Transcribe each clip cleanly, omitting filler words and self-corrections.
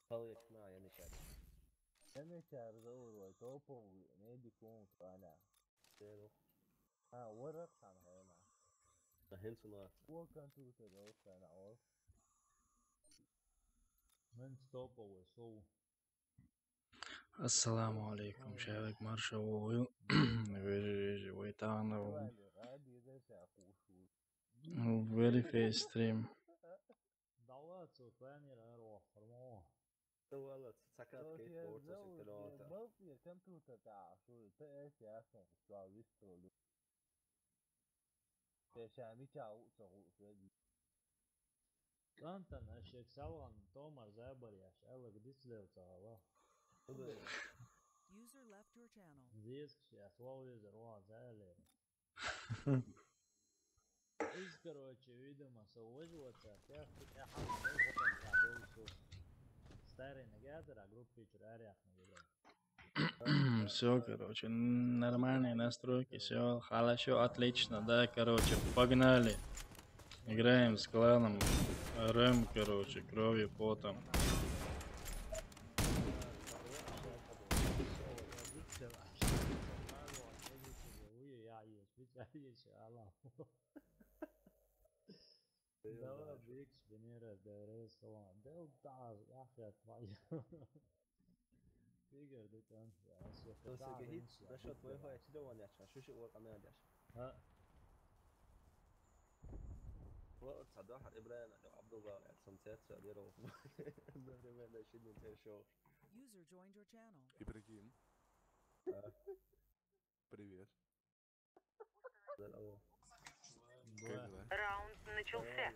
قوية معي نشاد. أنا شارزور وتوبو نادي كون طالع. زيرو. ورق عن هنا. فهمت صناعة. وكان توتر أنا أول. من توبو وسو. Assalamu alaikum, Shavik Marshaw. Wait on very face stream. دعوات ثانية لأروح فرموه. والله سكرت كيف بورتوس الثلاثة. ما في كم توتر تاع شو تأس يا أخي شو ويسترو. كشامي تاعو تاعو فدي. أنت نشيك سوا تومر زابر يا شاوك ديسلو تاعو. User left your channel. زيك يا سواوي زروا زالي. إيش كروتشي فيديو ما سويش واتساب يا أخي يا حبيبي الغطاء تاعو شو. ستاري نقادر على جروب فيتشر أريح نقدر. Все, короче, нормальные настройки, все хорошо, отлично, да, короче, погнали. Играем с кланом Рэм, короче, кровью, потом. دوا بيكس بنيرة دارس طبعا ده بتاع يا أخي أطفال. فيجر ده كان بس هيك نشاط واي فاي تدور يا شو شو ورقة ما يدش. ها. وقت صد واحد إبراهيم عبد الله يعني سمسات شاديرو. ما لا شيء من شو. User joined your channel. Ибрагим. Привет. Раунд начался.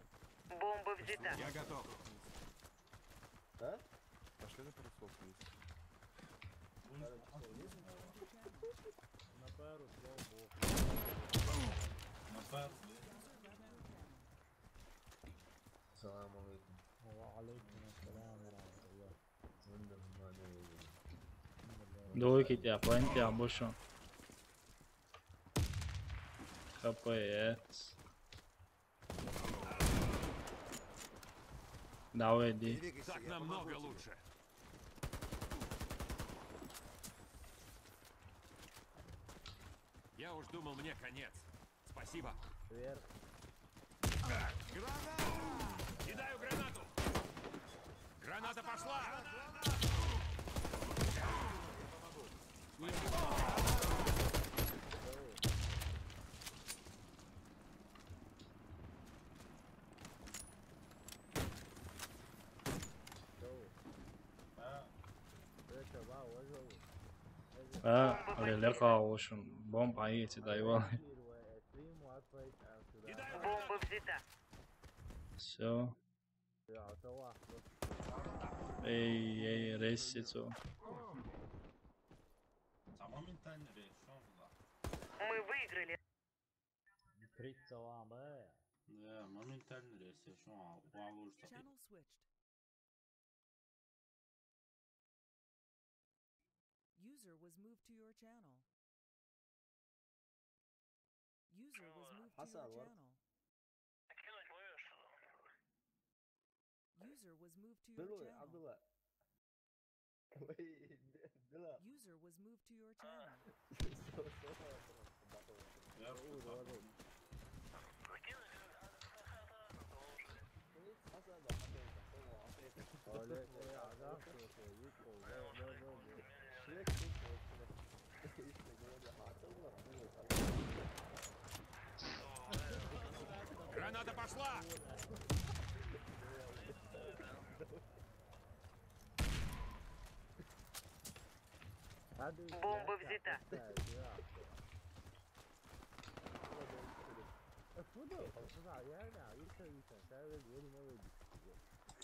Бомба взята. Я готов. А? Пошли на парусов вниз. На пару слов. На пару. السلام عليكم. وعليكم السلام ورحمة الله. Doi que te apanha, te abucham. Capaz. Давай, иди. Так намного лучше. Я уж думал, мне конец. Спасибо. Вверх. Граната! Кидаю гранату! Граната пошла! للقاء وشن بومب عيتي دايوالي. Бомба взята. Все. Эй, рейсицу. Моментально решен, да. Мы выиграли. Да, моментально решен, Channel switched. User was moved to your channel. User was moved to your channel. User was moved to your بلو channel. عبد الله. بلا. User was moved to your channel. Граната пошла! Бомба взята.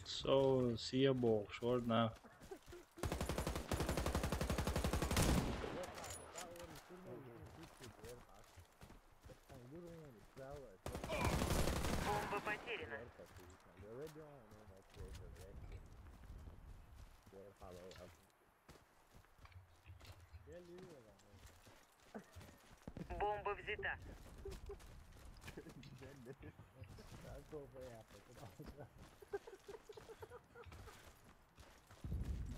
So, see a ball, short now. Бомба потеряна. Бомба взята.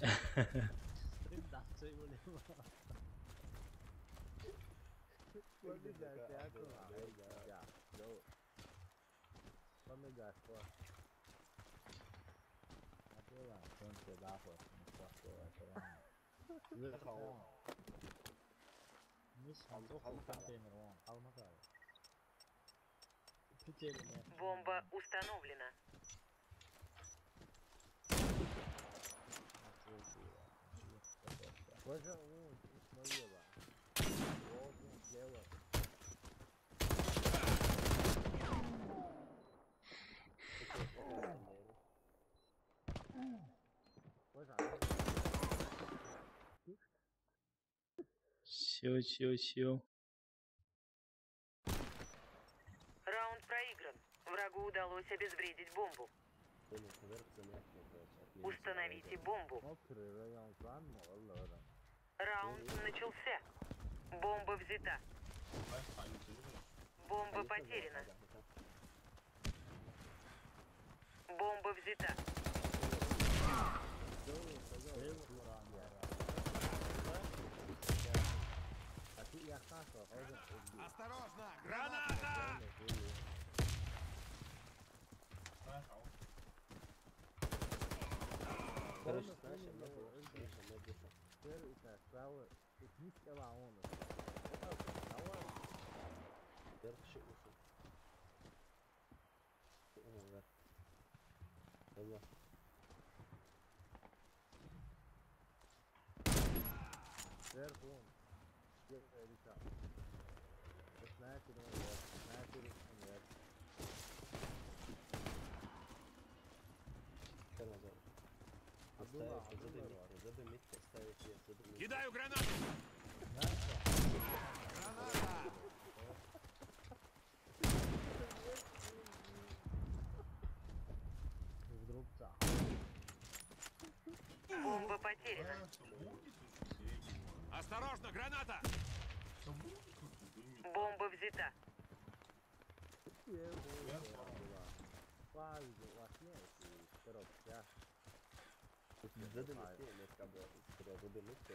Strindanza e volevo. Quando dai te ecco là, già, dove? Quando dai qua? Ma tu là, non c'è d'acqua, non sta qua, Мисс, контейнер, вон, алмазай. Бомба установлена. Боже, смотрела. Вот, дело. Все. Раунд проигран. Врагу удалось обезвредить бомбу. Установите бомбу. Раунд начался. Бомба взята. Бомба потеряна. Бомба взята. Осторожно! Граната! Короче, знаешь, я могу, Миша. Перший ушел. Вверх. Давай. Сверху он. Первая река. Снайпер он вверх. Снайпер он вверх. Что назад? Оставить, задымить, оставить вес, задымить. Кидаю гранату! Граната! Вдруг так. Бомба потеряна. Осторожно, граната! Бомба взята. Задымить, нет, как бы, когда задымить, то...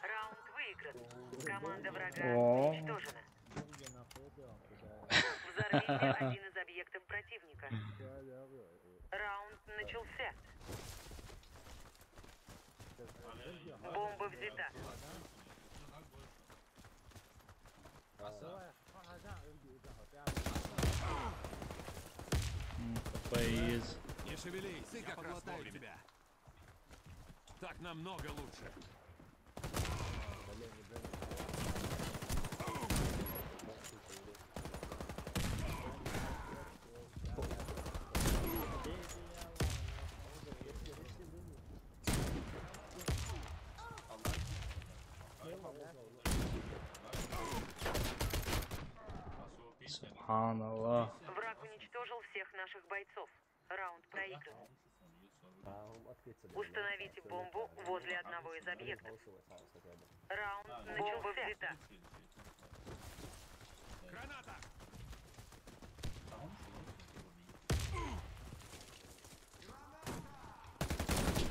Раунд выигран. Команда врага О. уничтожена. Взорвите один из объектов противника. Раунд начался. Бомба взята. ППИЗ. Не шевелись, я подлатаю тебя. Так намного лучше. Субханаллах. Враг уничтожил всех наших бойцов. Раунд проигран. Установите бомбу возле одного из объектов. Раунд начался. Граната!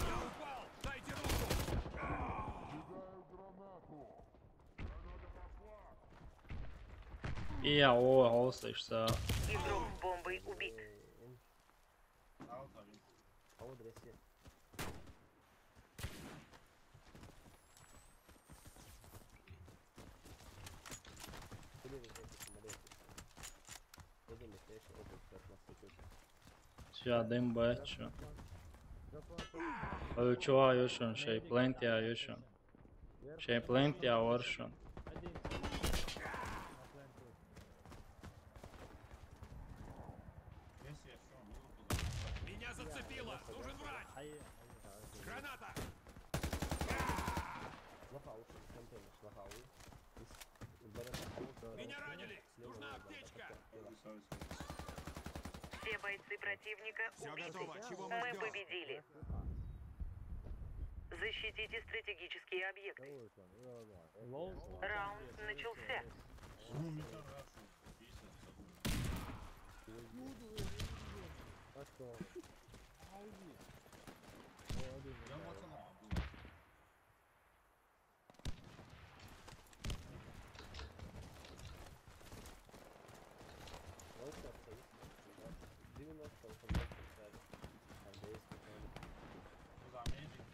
Я упал! Дайте руку! Ja, ovo je ostaviš sa... Игрок с бомбой убит. А вот Россия. Šādiem beču. Vai čuvā jušan, šeit plentijā jušan. Šeit plentijā oršan. Меня зацепило! Нужен врач! Граната! Меня ранили! Нужна аптечка! Все бойцы противника Все убиты. готово, чего мы Мы ждем? победили. Защитите стратегические объекты. Lol. Раунд начался. Гуманитар рашу. 50 собой. Я пацана был. Лодка стоит, 90 автоматов ставят. Там есть механик. Куда медик?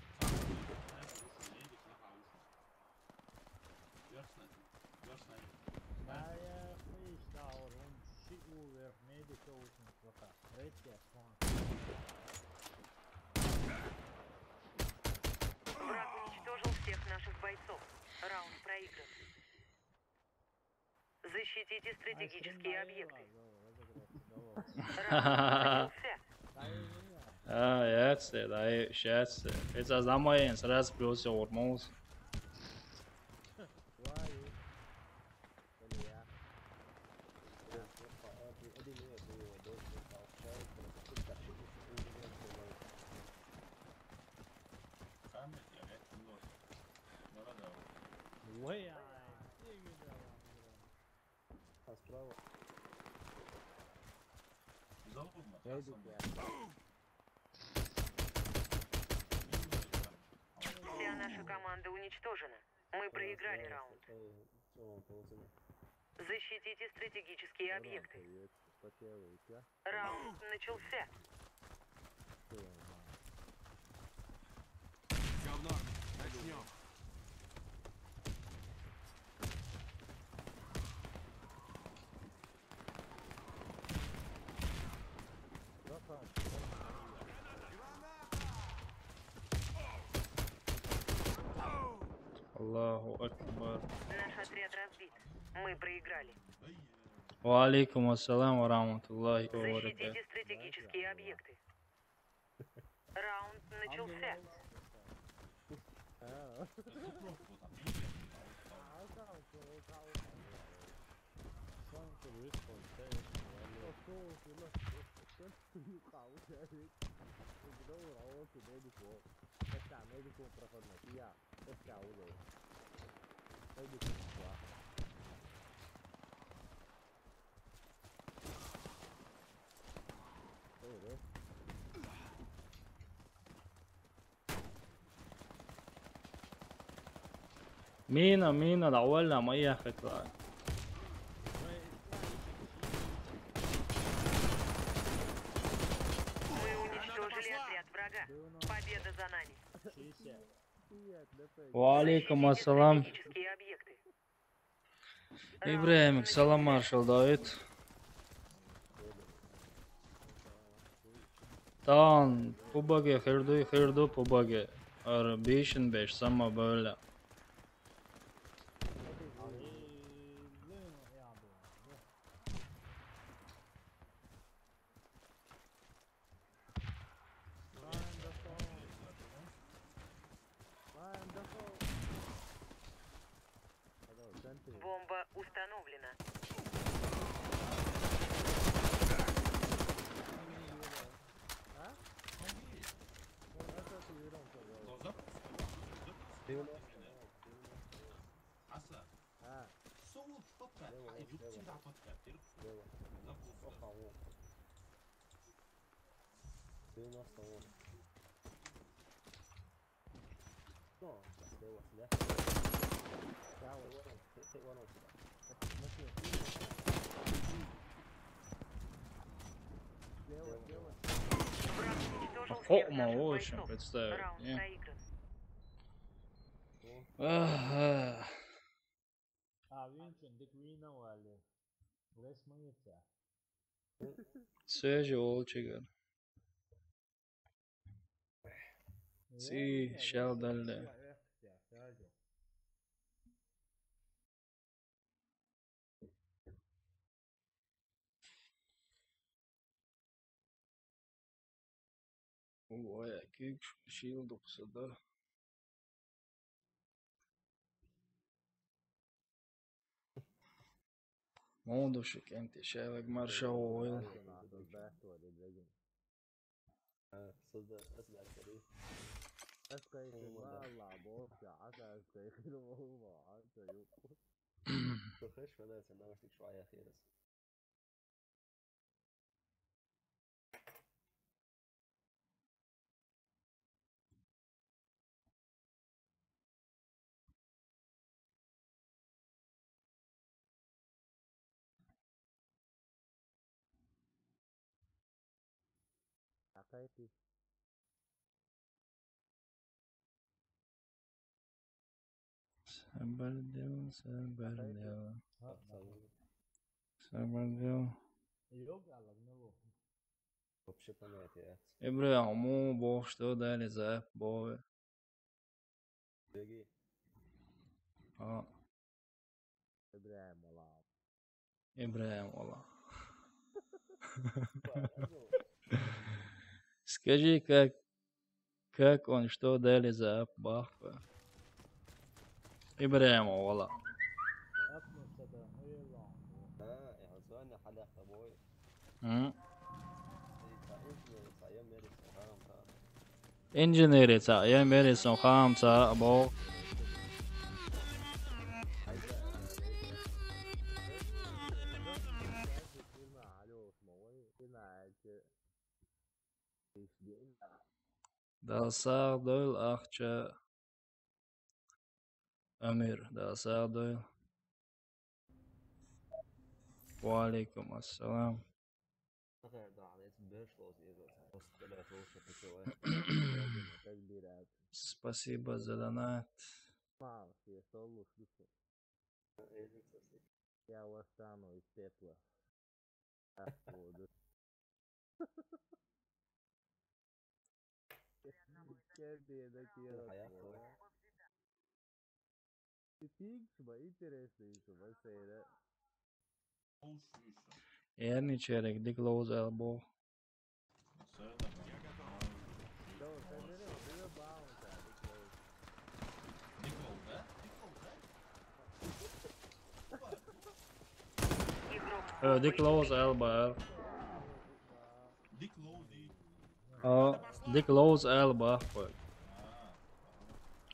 Медик на хаушку. Верснет. Ja, ja, precies, daarom zie ik hoe weer medico's en wat. Weet je, gewoon. Враг уничтожил всех наших бойцов. Раунд проигран. Защитите стратегические объекты. Раунд начался. Jätse, dai, jätse. Jetzt als Name ins Rest bloß Hormons. Камень, я век нос. Борода. Ой, ай, А справа? Залбурма. Вся наша команда уничтожена. Мы проиграли раунд. Защитите стратегические объекты. Раунд начался. Все в норме. Начнем. Allahu Akbar. Наш отряд разбит. Мы проиграли. Wa alaikum assalam wa rahmatullahi wa barakatuh. Защитите стратегические объекты. Раунд начался. مين الأول ما ياخذ Мы уничтожили отряд врага. Победа за нами. وعليكم السلام. Стратегические объекты. İbrahim salam Marshall David. Tamam bu bug'e xirdu bu bug'e. 5-5 sama böyle. Бомба установлена. Asa. Soğuk fotka. Ay bitti daha fotka. Враг уничтожил всех Фокма наших очень бойцов. представить. Раунд Не? проигран. Ah, Vincent, de Queen vale. Resmen yeter. Sveže olčegar. Si šel dalje. Ой, kijk, shield op z'n daar. Mondosik enti ševek marša oil. صدق اسمع الكريم تخش ولا سمعنا فيك شوية خير. Sabardel, sabardel, ها sabardel. يوقع لك Вообще понятие. Ibrahim, mu boh, что дали за бой? Беги. А, ابراهيم والله Ibrahim, والله. Ну, Скажи, как он, что дали за бахпа? Ibrahim, والله. اطلب صدر يلا يعني سؤالنا حلقة أبوي. М? أيام مارس الغرام كان. Инженерица, я мерисон хамца, бог. Dalsar doyl akça. Amir, dalsar doyl. Wa alaikum assalam. غير ده على اسم بيرشلوز يجوز. بس طلعت روشة في كويس. Спасибо за донат. Я восстану из пепла. Erni çeyrek dik lows elbow. Dik lows elbow. Dik lows elbow.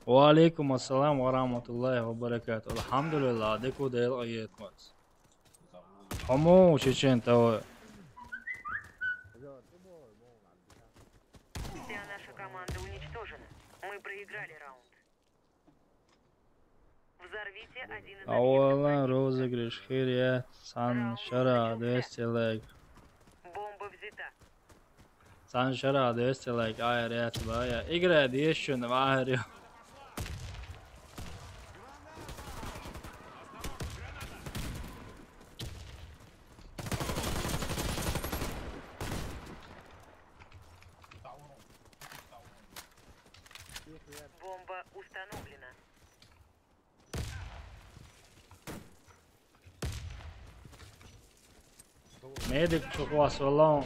Wa alaikum assalam wa rahmatullahi wa barakatuh. Alhamdulillah, diku del ayetmaz. Hamu чечен того. Вся наша команда уничтожена. Мы проиграли раунд. Взорвите один из Авала розыгрыш хиря сан шара 200 лайк. Бомба взята. San şara 200 like ayret baya. İgre diye şunu var. Бомба установлена. Medik çok was vallahi.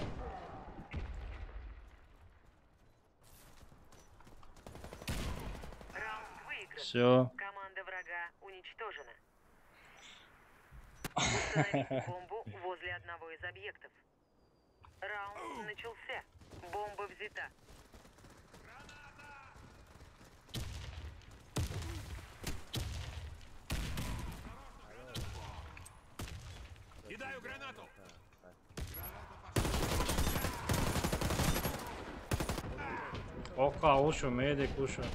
Раунд выигран. Все. Команда врага уничтожена. Установить бомбу возле одного из объектов. Раунд начался. Бомба взята. Кидаю гранату! Oka ušu, medik ušu. Я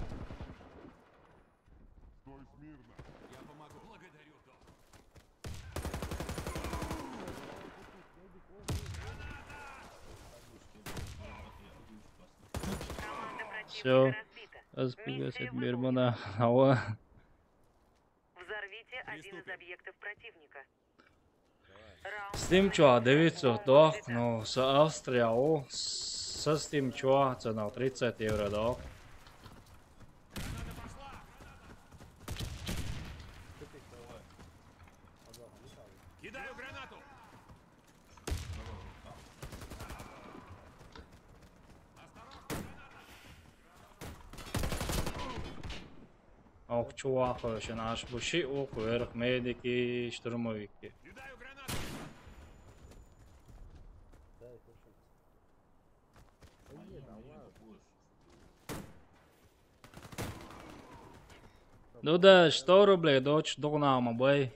помогу. Благодарю, док. Команда противника Всё. разбита. Azpigasiet bir bana hava. Взорвите один из объектов противника. Раунд S tim čovā 900 dok, no sa Austrija o, sa s tim čovā, ca nav 30 euro dok. Кидаю гранату! Ok čovā, še naš buši, ok, verh mediki, šturmoviki. Кидаю гранату! Да, это что? Дуда, 100 рублей, дочь догнама, бой.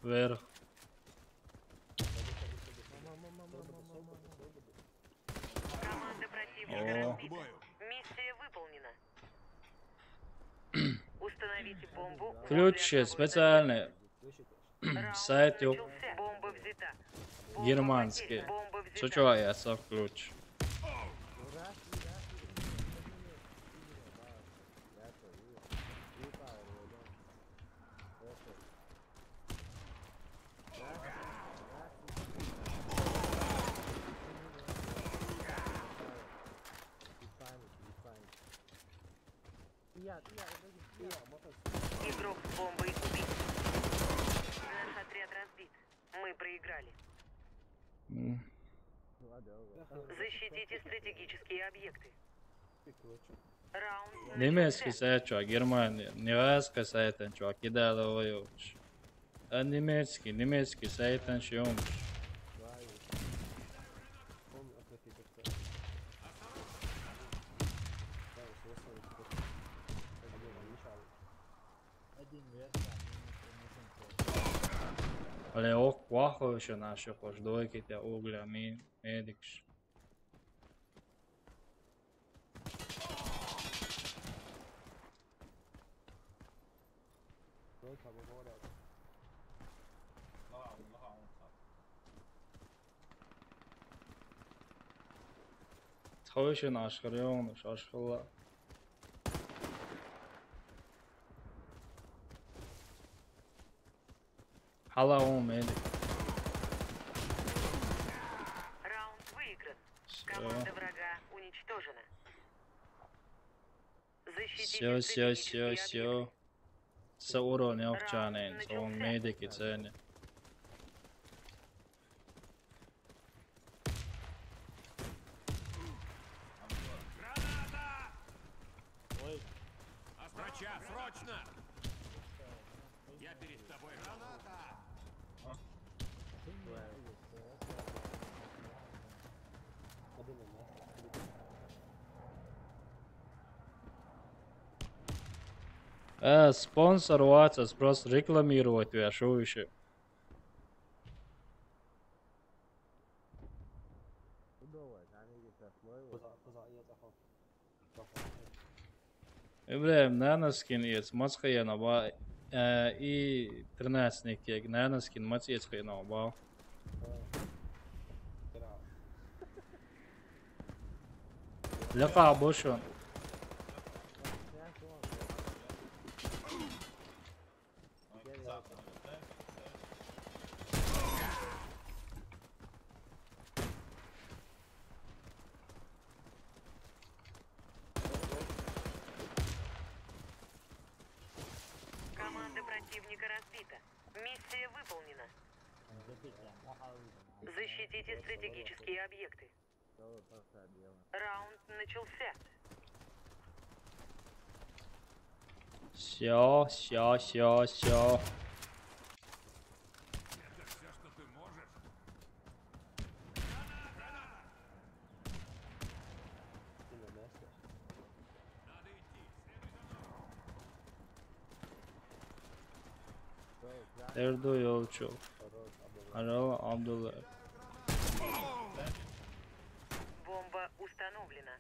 Вверх. Команда противника О. разбита. Миссия выполнена. Установите бомбу возле Ключ одного из специальный. Раунд Сайт yok. начался. Бомба взята. Бомба Германский. потеряна. Бомба взята. Çocuğa yasak ключ. Игрок с бомбой убит. Наш отряд разбит. Мы проиграли. М. Защитите стратегические объекты. Раунд Немецкий начался. сайт чувак, Германия. Немецкий сайт чувак, кидали olmuş. Немецкий сайт şey olmuş. Але ох, плохо еще наши хождойки, те угля, медикш. Tavışın aşkırı olmuş, aşkıla. Hala olmaydı. Раунд выигран. Все, Команда врага уничтожена. все, Защитите все, стратегические все, объекты. все. Sa urun yapacağını en son mediki seni. Ой, Врача, срочно! Я перед тобой. Граната! Спонсор WhatsApp просто рекламировать тебя, что еще? Ибраим, наноскин есть, мацкая на ба, и 13-ник, наноскин, мацкая на ба. لقى بوشون Команда противника разбита. Миссия выполнена. Защитите стратегические объекты. Раунд начался. Все. Это все, что ты можешь? Надо идти. Erdo yolcu. Aral Abdullah. Бомба установлена.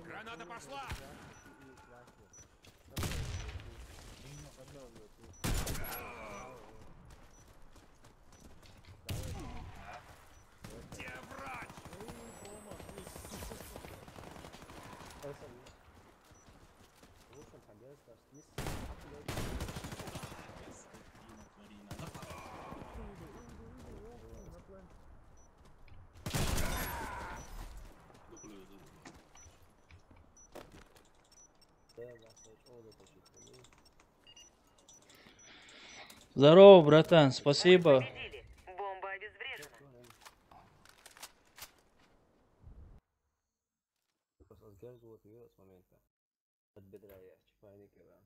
Граната пошла! Где врач? Здорово, братан, спасибо. Победили. Бомба обезврежена. Bas az gergót jó, az momenta. Tad bedrejjes, csak majd kell.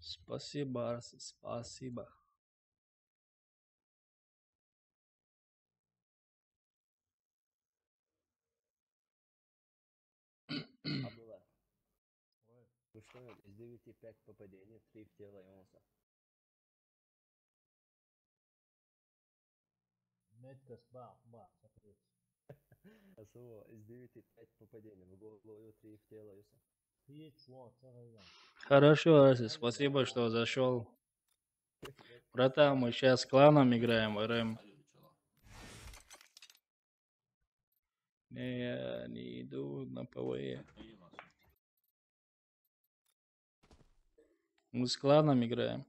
Спасибо, Арс, спасибо. Абдулла. Ну что, из 9 5 попадений, 3 в тело Йонса. Меткость, бах, смотрите. Асо, из 9 5 попадений, в голову 3 в тело Йонса. Хорошо, Арс, спасибо, что зашел. Братан, мы сейчас с кланом играем, РМ. Не, я не иду на ПВЕ. Мы с кланом играем.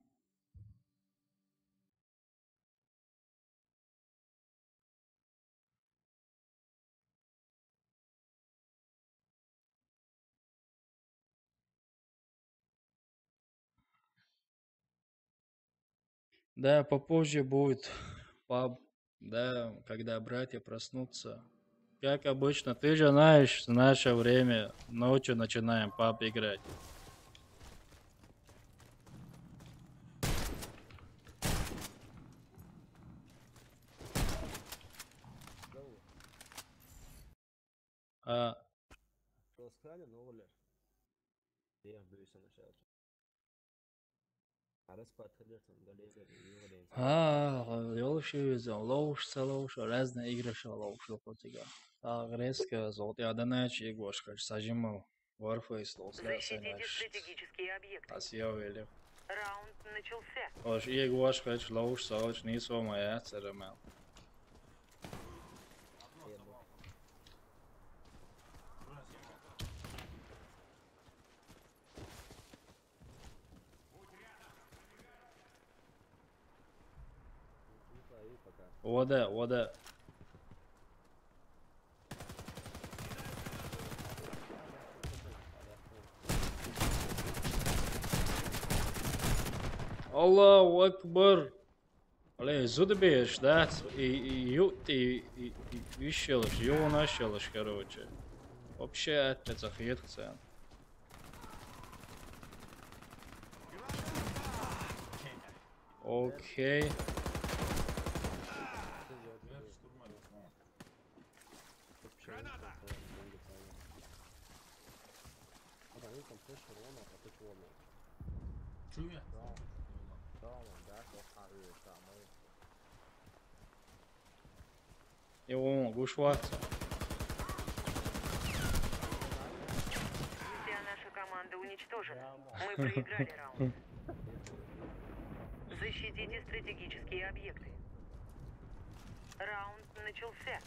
Да, попозже будет паб, да, когда братья проснутся. Как обычно, ты же знаешь, в наше время ночью начинаем паб играть. А, Что сказали, но Оля. Я büyüsün aşağı. Arası patırıyorsun, galeyler, лоуш, разные игры лоуш, Так, резко, золото, я доначи, егошка, сажимал, Warface, Защитите стратегические объекты. Асьявели. Раунд начался. Ош, егошка, лоуш, салоч, не своя, церемел. Вода. Allahu Akbar. Olha, зудбеш, да? И вещелыш, его нашелыш, короче. Вообще, это захъедца. Окей. Чуя? Его гушваться. Вся наша команда уничтожена. Мы проиграли раунд. Защитите стратегические объекты. Раунд начался.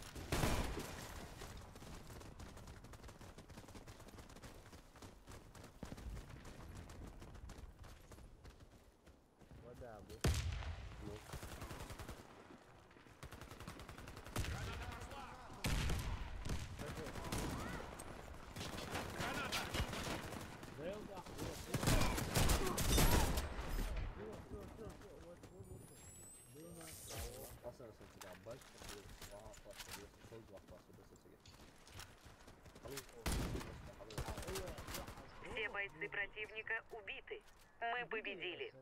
Все бойцы противника убиты. Мы победили.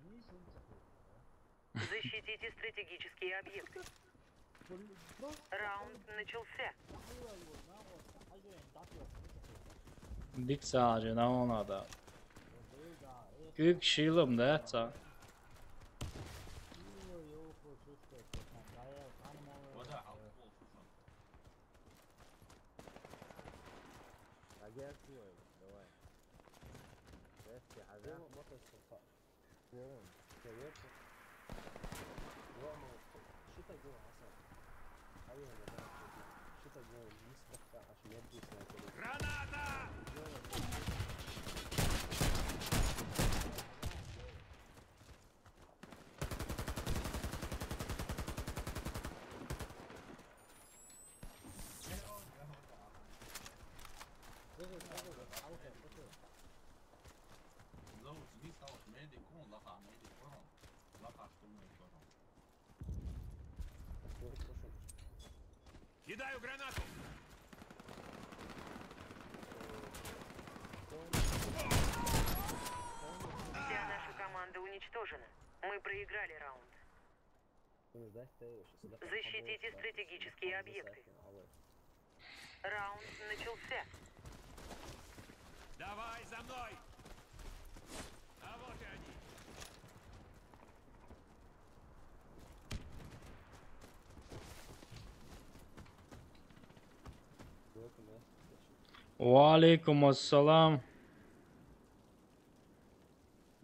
Защитите стратегические объекты. Раунд начался. Dik sadece ne ona da. Büyük şilım da etsa. Граната! Кидаю гранату! Вся наша команда проиграли раунд. Защитите стратегические объекты. Раунд начался. Давай за мной! А вот и они! Walaikum assalam.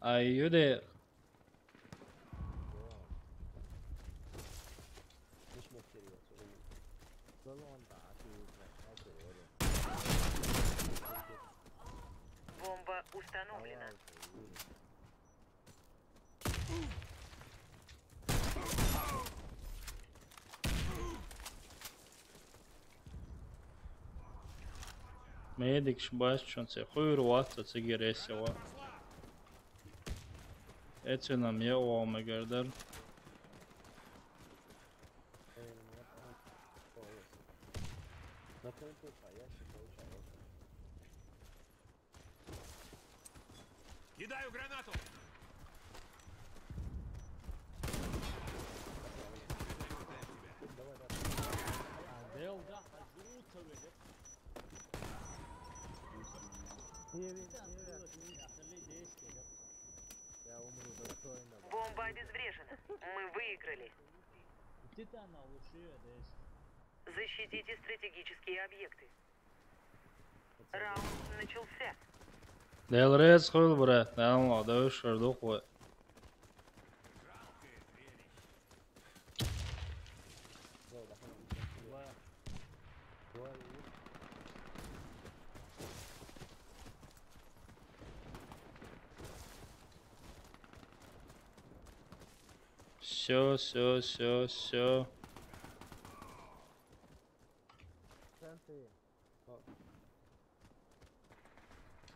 Are you there? Бомба установлена. Mēdīgs bašķons, ja huiru vata, cik ir esi va. Ecinam jau omegardar. Кидаю гранату! Del da žuto vidi. Бомба обезврежена. Мы выиграли. Ti tā nav lušīja des. Защитите стратегические объекты. Раунд начался. Del redz huilu varēt, nelno, devuši ar duhu. Всё.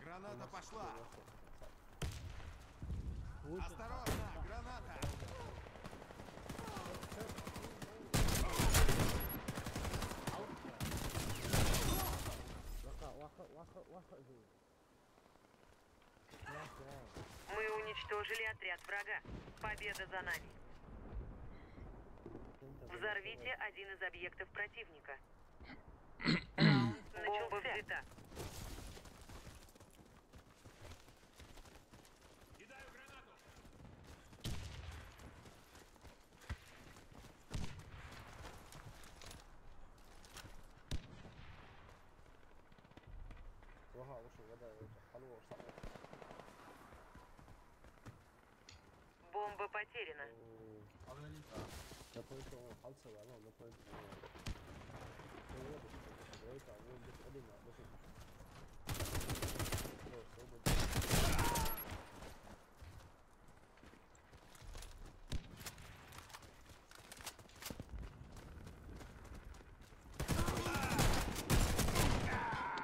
Граната пошла! Осторожно! Граната! Мы уничтожили отряд врага. Победа за нами. Взорвите один из объектов противника. Раунд начался. Кидаю гранату! Бомба потеряна.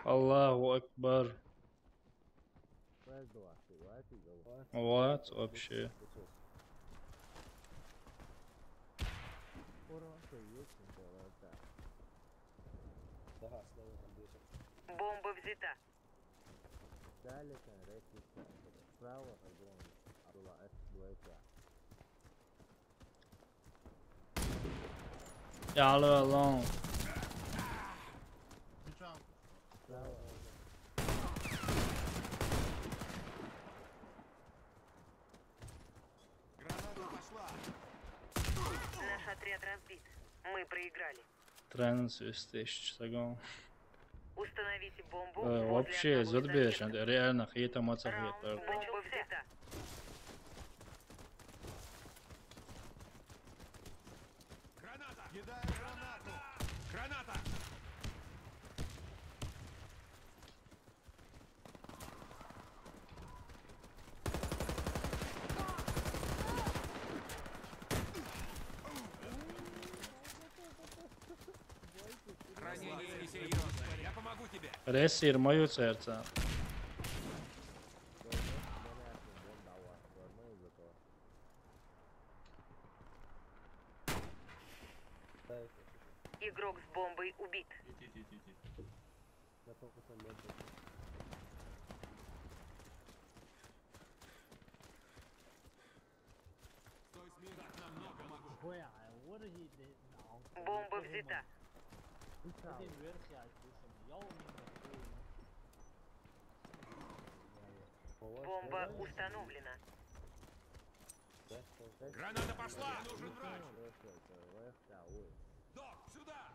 Аллаху Акбар. Вот вообще. Бомба взята. Y'all are alone. Граната пошла! Наш отряд разбит. Мы проиграли. 13 тысяч tagad. Установите бомбу возле Вообще, одного из задбēšana, объектов. реально хитам Раунд atsakīt. бомба взята. Граната! Кидаю гранату! Граната! Ранение несерьезное. Я помогу тебе. Resi ir moju cērcā. Игрок с бомбой убит. Стой Бомба взята. Один версия, слушай, я умею. Бомба установлена. Граната пошла! Нужен врач! Док, сюда!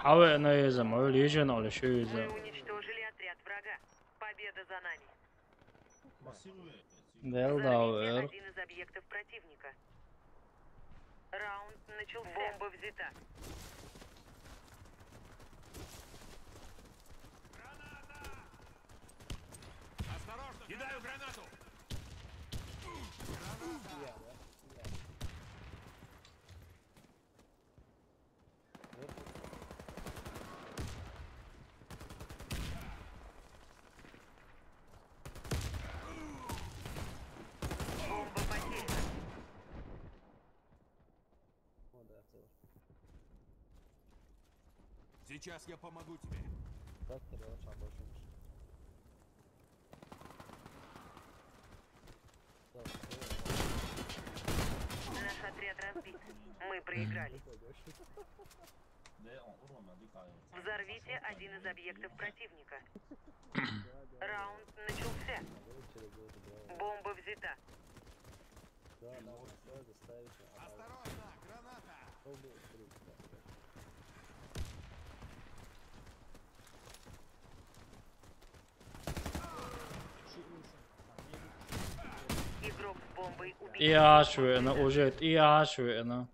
Havet nöjse med Legion eller Мы 20. уничтожили отряд врага. Победа за нами. Массирует. Vel da Взорвите ver. один из объектов противника. Раунд начался. Бомба взята. Осторожно! Кидаю гранату! Бомба потеряна. Сейчас я помогу тебе. Наш отряд разбит. Мы проиграли. 네, урона. Взорвите один из объектов противника. Раунд начался. Бомба взята. Осторожно! Граната! Игрок с бомбой убит. Ja, schwöne, ojet. Ja, schwöne.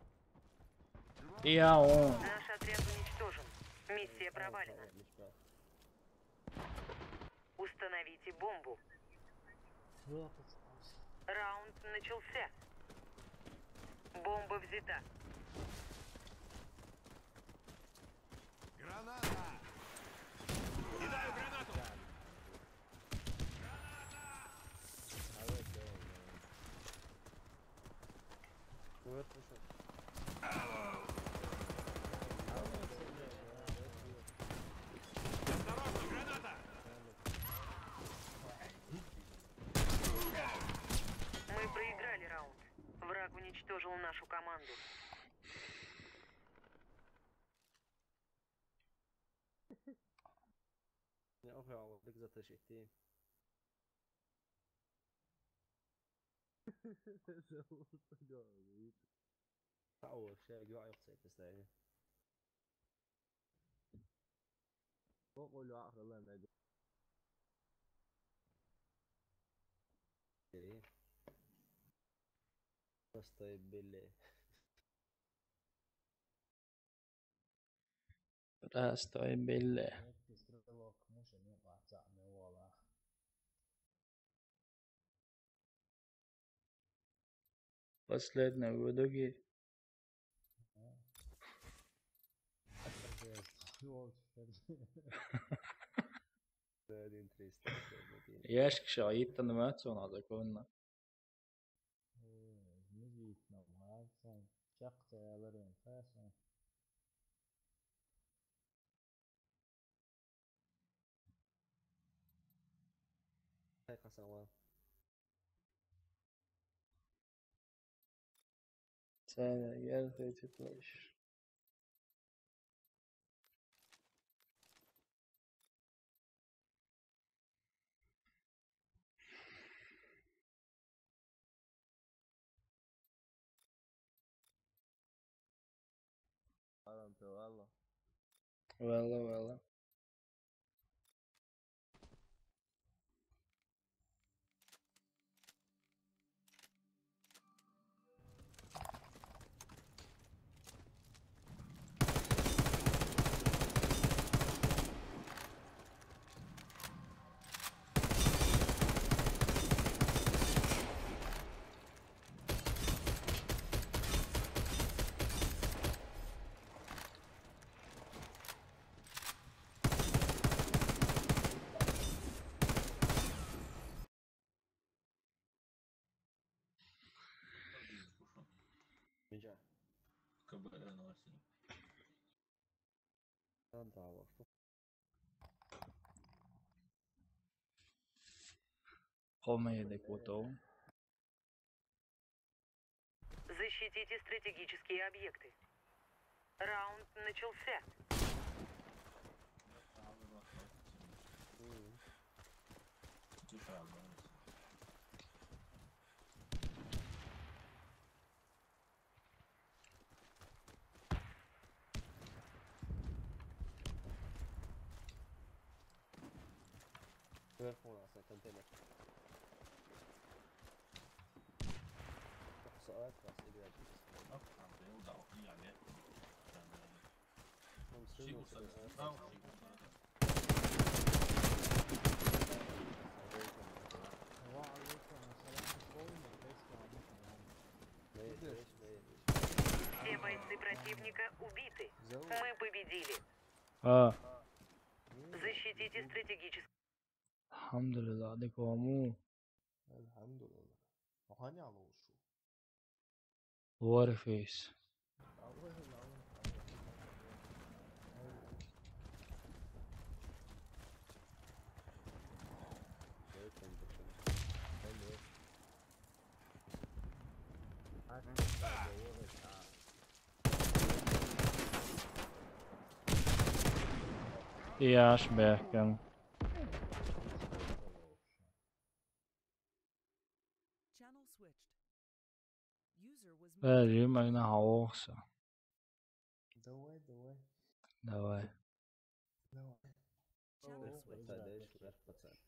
Ja, on. Наш отряд уничтожен. Миссия провалена. Установите бомбу. Раунд начался. Бомба взята. Граната! Кидаю гранату! Осторожно, граната! Мы проиграли раунд. Враг уничтожил нашу команду. Ja, auch ja, aber wie gesagt, das ist Idee. أول شيء يقع يقصي تستاهل. وقول آخر الله ما يقول. إيه. بس طيب بالله. Rastaj bille. Neki strelok može ne baca me vola. Последние выдоги. Det är intressant. Jäsk skiten med såna det kunna. Müzik normalsen. Çak alırım fasen. Hej Kassawa. Sen gel tetikleş. والله. Valla valla. Ninja. КБ носит. Да, вот. Помеди готов. Защитите стратегические объекты. Раунд начался. Вверху у нас на контейнер. سؤال بس إجابة. وعليكم السلام полный тест Все бойцы противника убиты. Мы победили. Защитите стратегические. Alhamdulillah, دكوامو. الحمد لله. وهاني على وشه. Warface. Яш бэхкен. Channel switched. User was moved. Режим на хаоса. Давай, давай. Давай. Давай. Channel switched.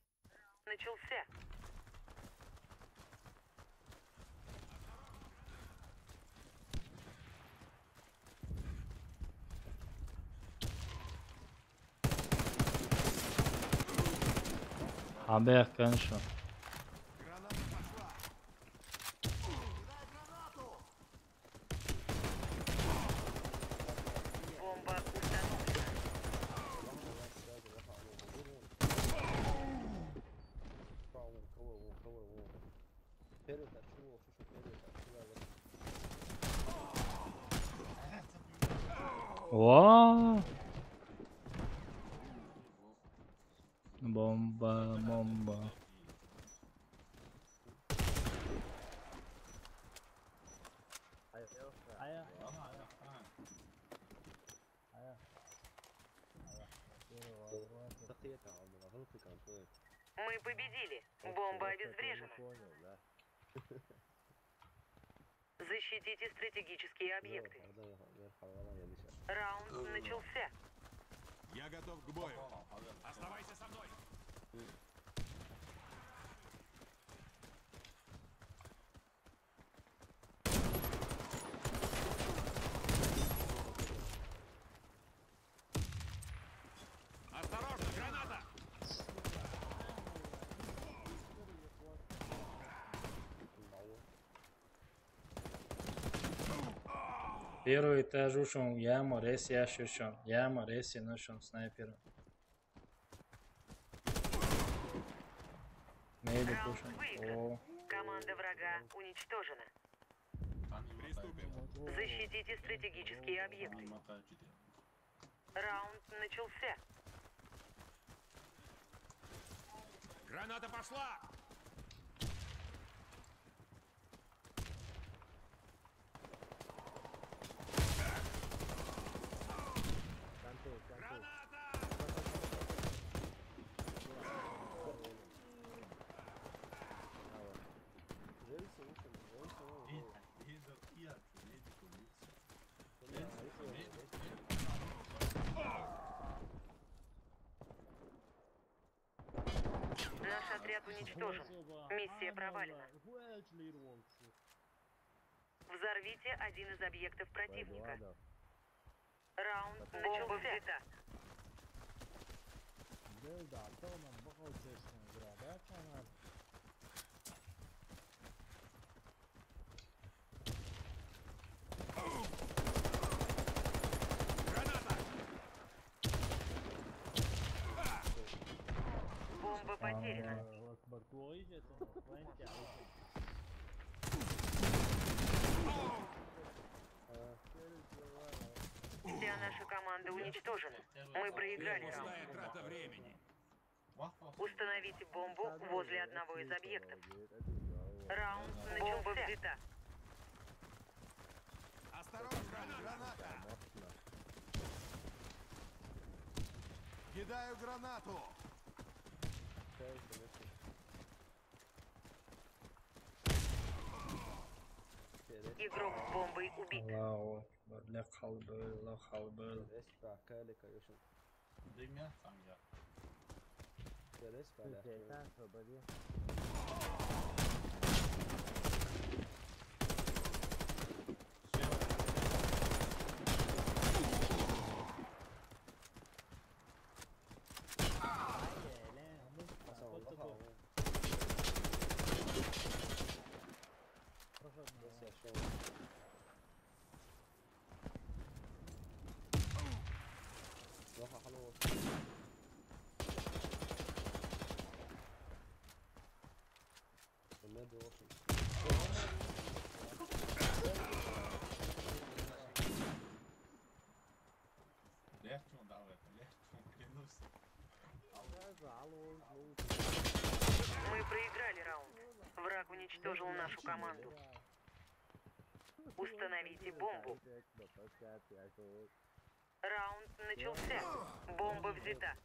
Начался. Абэхкен шо. Бомба установлена. Ва! Бомба, бомба. Aya. Мы победили. Бомба обезврежена. Защитите стратегические объекты. Раунд начался. Я готов к бою. Оставайся со мной. Осторожно, граната! Первый этаж ушел, яма, реси ошушен. Яма, реси ношен снайпер. Мейли Раунд пушен. выигран. О, Команда врага уничтожена. Приступим. Защитите стратегические объекты. Раунд начался. Граната пошла! Наш отряд уничтожен. Миссия провалена. Взорвите один из объектов противника. Раунд начался. Бомба потеряна. Вся наша команда уничтожена. Мы проиграли раунд. Пустая трата времени. Установите бомбу возле одного из объектов. Раунд начался. Взята. Осторожно, граната! Кидаю гранату! Игрок с бомбой убит. Allahu Akbar. La halbel, la halbel. Respa, Kalika, Yoshin. Duymuyor sanki. Respa, Легче давай, легче, клянусь. Мы проиграли раунд. Враг уничтожил нашу команду. Установите бомбу. Раунд начался. Бомба взята.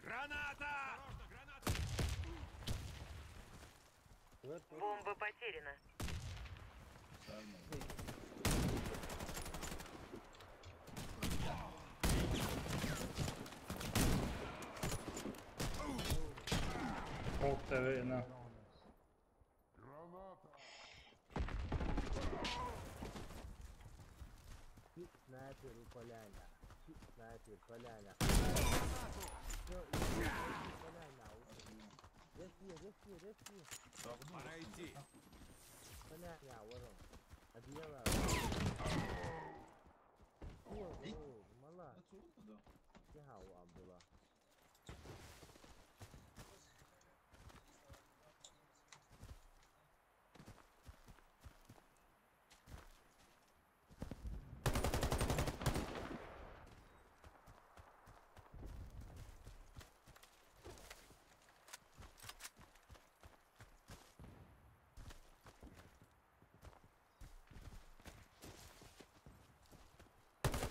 Граната! Бомба потеряна. Ох ты, на. Снайпер у поляна. Снайпер поляна. Резки. Пора идти. Поляна, вот он. Одеяло. Мала. Отсюда? Тихо, Абдулла.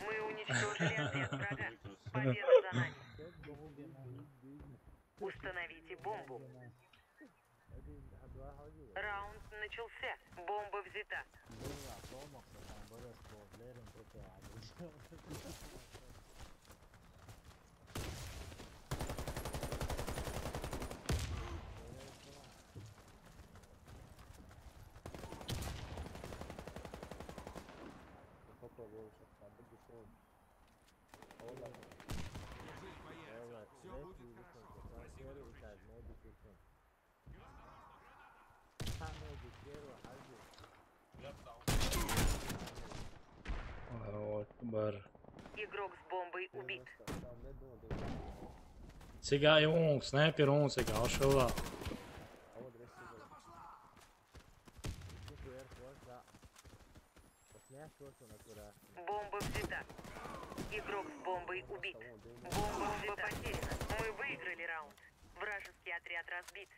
Мы уничтожили отряд врага. Победа за нами. Установите бомбу. Раунд начался. Бомба взята. попробовал сейчас там, буду что. Держись, боец. Все будет хорошо. Спасибо, дружище. Allahu Akbar. Игрок с бомбой убит. Cigai un, sniper un, cigai aşağıda. Бомба взята. Игрок с бомбой убит. Бомба потеряна. Мы выиграли раунд. Вражеский отряд разбит.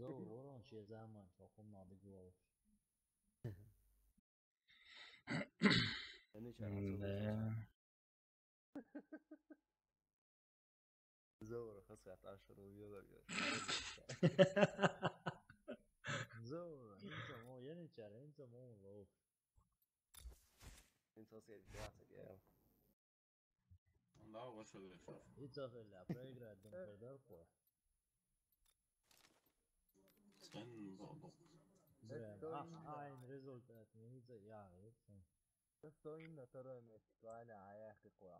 Зову ворон, чи zaman çok ummadı gol. Да. زور خسرت 10 ويلا Zovra, insa mo yeniçer, insa mo low. انت صير بيعتك يا Да, ваше решение. Ица феля, проиграть дом пердар. Sen bu. Ein результат не заявится. Достойно второе склоня, а я какой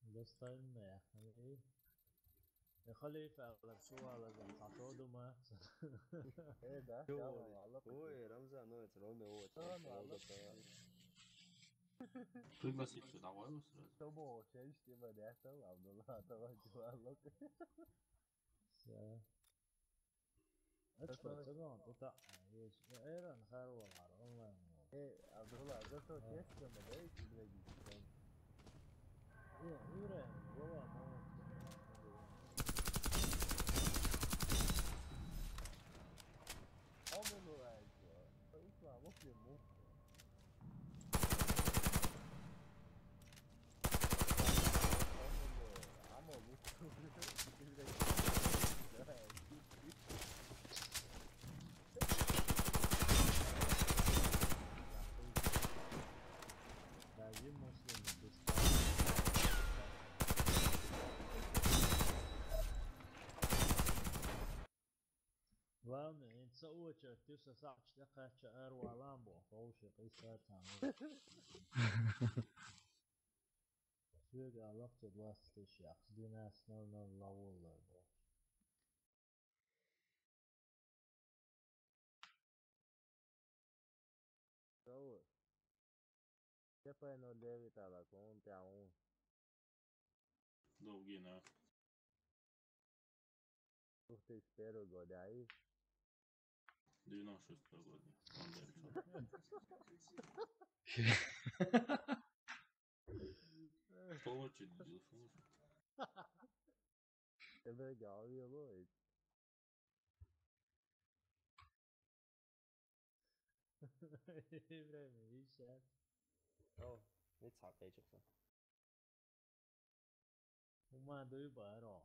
Достойно. خليفة أغلب سؤال لازم تعتقدوا ما ايه ده؟ هو رمزة نوع رامي هو Пригласить сюда Войву сразу. Тому ще ще мене там, Абдулла, давай чувак. أدخل تقوم تطع إيران خاروا على أونلاين. ايه Абдулла, ده то честно, мы дай тебе إيه إيران والله ما عمره راجع فيطلع مسلم مو عمره لازم مسلم بس Главное, не соуча, ты все сам чтака чару аламбо, фауши писать там. Сюда локти 20 тысяч, 12.00 лавула. Saúde. Depois não deve estar lá com um a um. Долгий на. Ты espero года aí. 96 года. Он дальше. Получит, слушай. É legal, viu, Luiz? Ibrahim, isso é. Oh,你查地著先。Uma do Ibaró.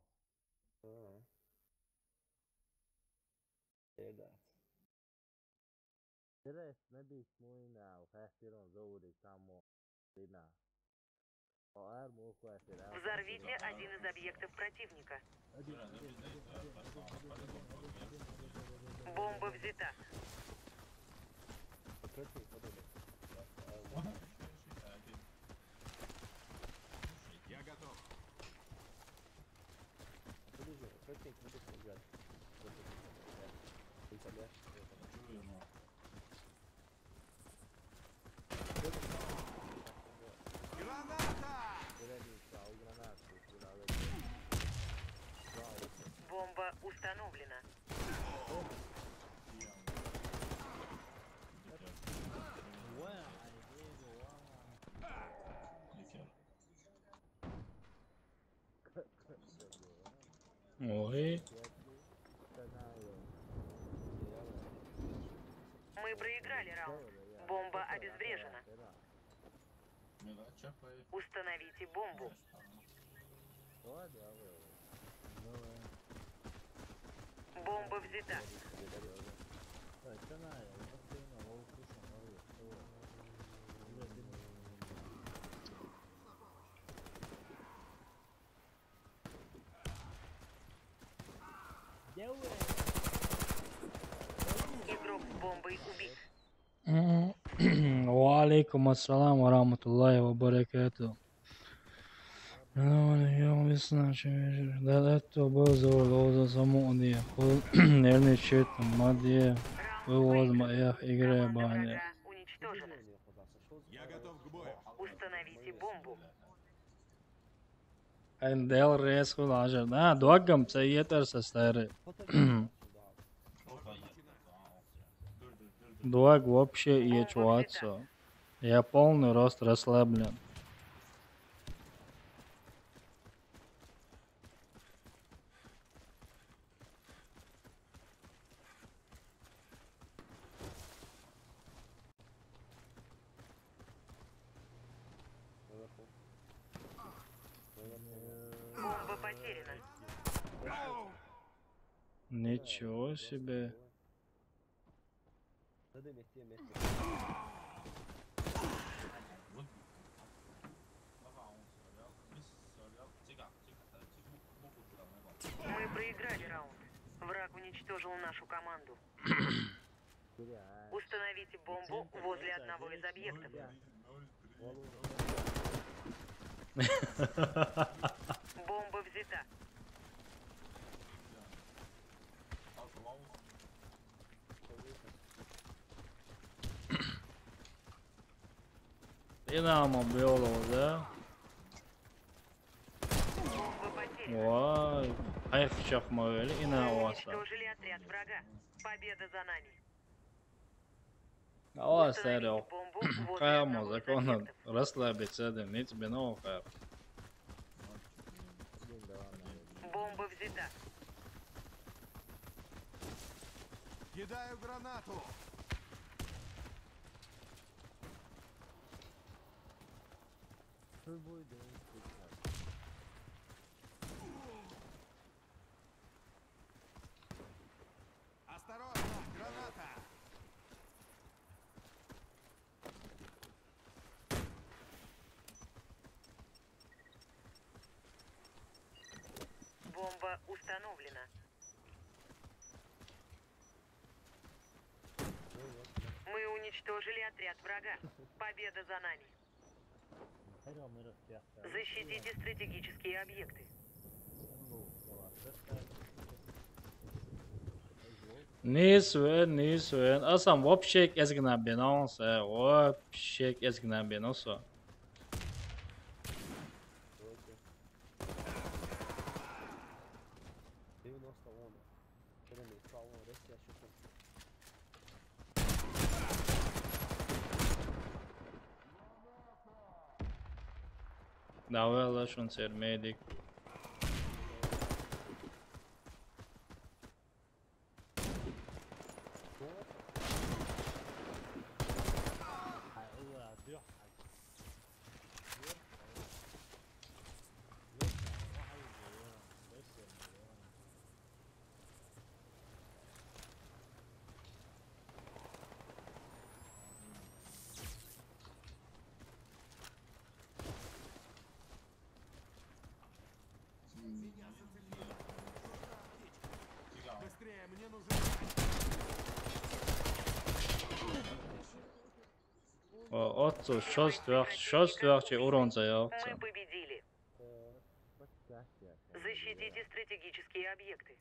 Verdade. Teraz nebýsmuj na фастерон зоури само лина. Взорвите один из объектов противника. Бомба взята. Я готов. Бомба установлена. Ой, Мы проиграли раунд. Бомба обезврежена. Установите бомбу. Бомба взята. Игрок с бомбой убит. وعليكم السلام ورحمة الله وبركاته. Я значит, да это был за саму не нервный чит, мадье, вывод моих игры бани. Уничтожена. Я готов к бою. Установите бомбу. Эндел рейс хулажер, да, дуагам цейтер сестер. Дуаг вообще и чуваться. Я полный рост расслаблен. Бомба потеряна. Ничего себе. Мы проиграли раунд. Враг уничтожил нашу команду. Установите бомбу возле одного из объектов. Бомба взята. Dinamo Белого, да? Бомба потеряна. Vay, hayf çakma öyle Мы ina olsa. уничтожили отряд врага. Победа за нами. Ava seri o. Установите бомбу возле Kayamaz, одного из onu объектов. расслабиться, да, не тебе на окар. Бомба взята. Кидаю гранату. Осторожно, граната. Бомба установлена. Мы уничтожили отряд врага. Победа за нами. Защитите стратегические объекты. Нисуэн, а сам вообще кезгна бинонса, вообще кезгна биноса. Короче. 90 вон. Перемей, правом, Россия, щеком. Давай лашун сермедик. Быстрее, мне нужен... Otto, шостверче урон заявца. Мы победили. Защитите стратегические объекты.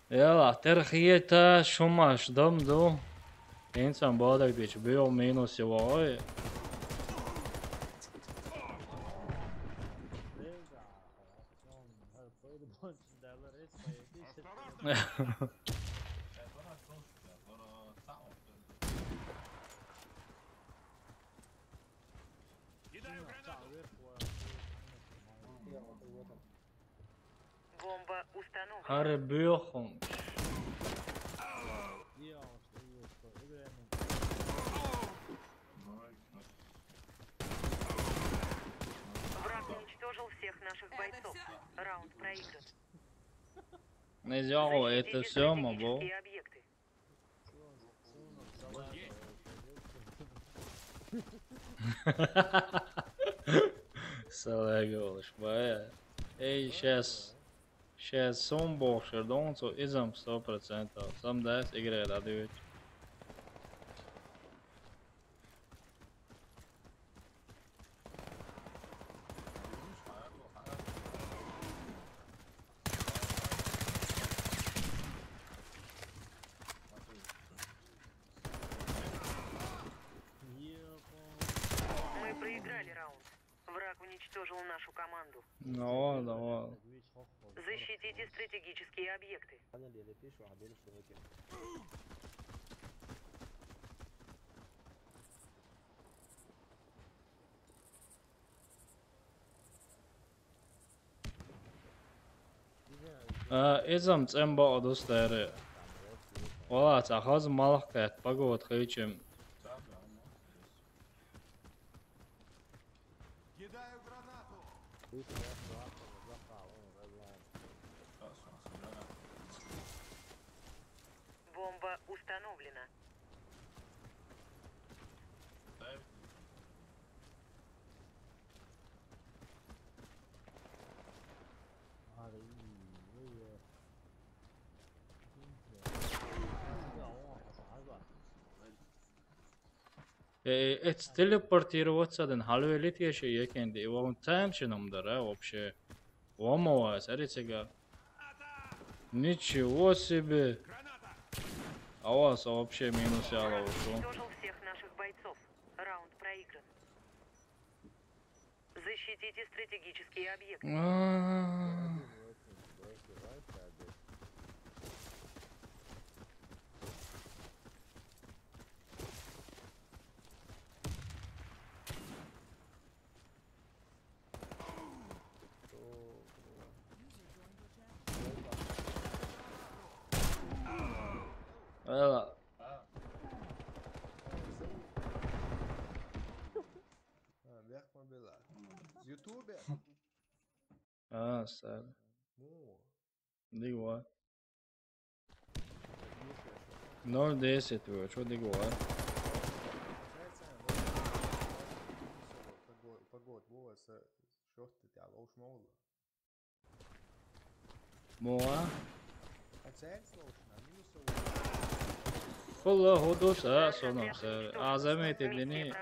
Jela, terhiyeta shumash damdu. İnsan badak biç biyo minus yavay. Кидаю гранату. Бомба установлена. Harbi yokum. Враг уничтожил всех наших бойцов. Раунд проигран. Ne diyor это Защитите все mu bu? стратегические объекты. Салага olmuş baya. Ey сейчас сон бокшер донцо изам 100%. Сам дас играет адывич. Мы проиграли раунд. Враг уничтожил нашу команду. No, no. Защитите стратегические объекты. انا اللي فيش وعدين شويه كده. Изам цемба одустери. Ола цахаз малахкет пагод хейчим. Кидаю гранату. Бомба установлена. Это телепортироваться, den halve летящий якенди. Его там чином-то, вообще. Ломовая, смотрите-ка. Ничего себе. А у вас вообще минус яла ушел. Уничтожил всех наших бойцов. Раунд проигран. Защитите стратегические объекты. Вверх мобила. С ютубе? Стар. Му. Дигва. 0-10 вы, что дигва? Pagod, Vos, šohti täällä Ousmoulla. Moa? Atceries laušanā, minusovā. Fulla hudusa sonamsa. Azameti dini.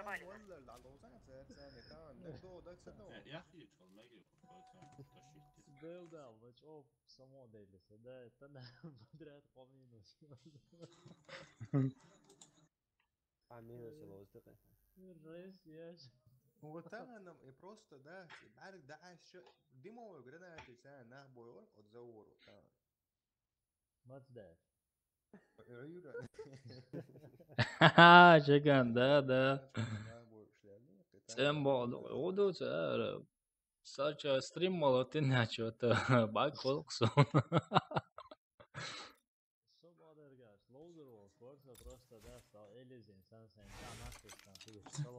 Да, бачок само делится, да, это на подряд по минусу. А минус его сделай. Жесть, я وتمام просто да بعرف ده عايز ديمو جراناتي سنة نهبو يقول اتزوروا تمام What's that? عيورة Haha, чекан, да. نهبو شلالي Sen bağlı. Hudusa. Saça stream molotun açıyordu. Bak olsun. Some other guys, loader was forza просто, да, стал Элизин, сан сен, да, нахуй, там, ты стал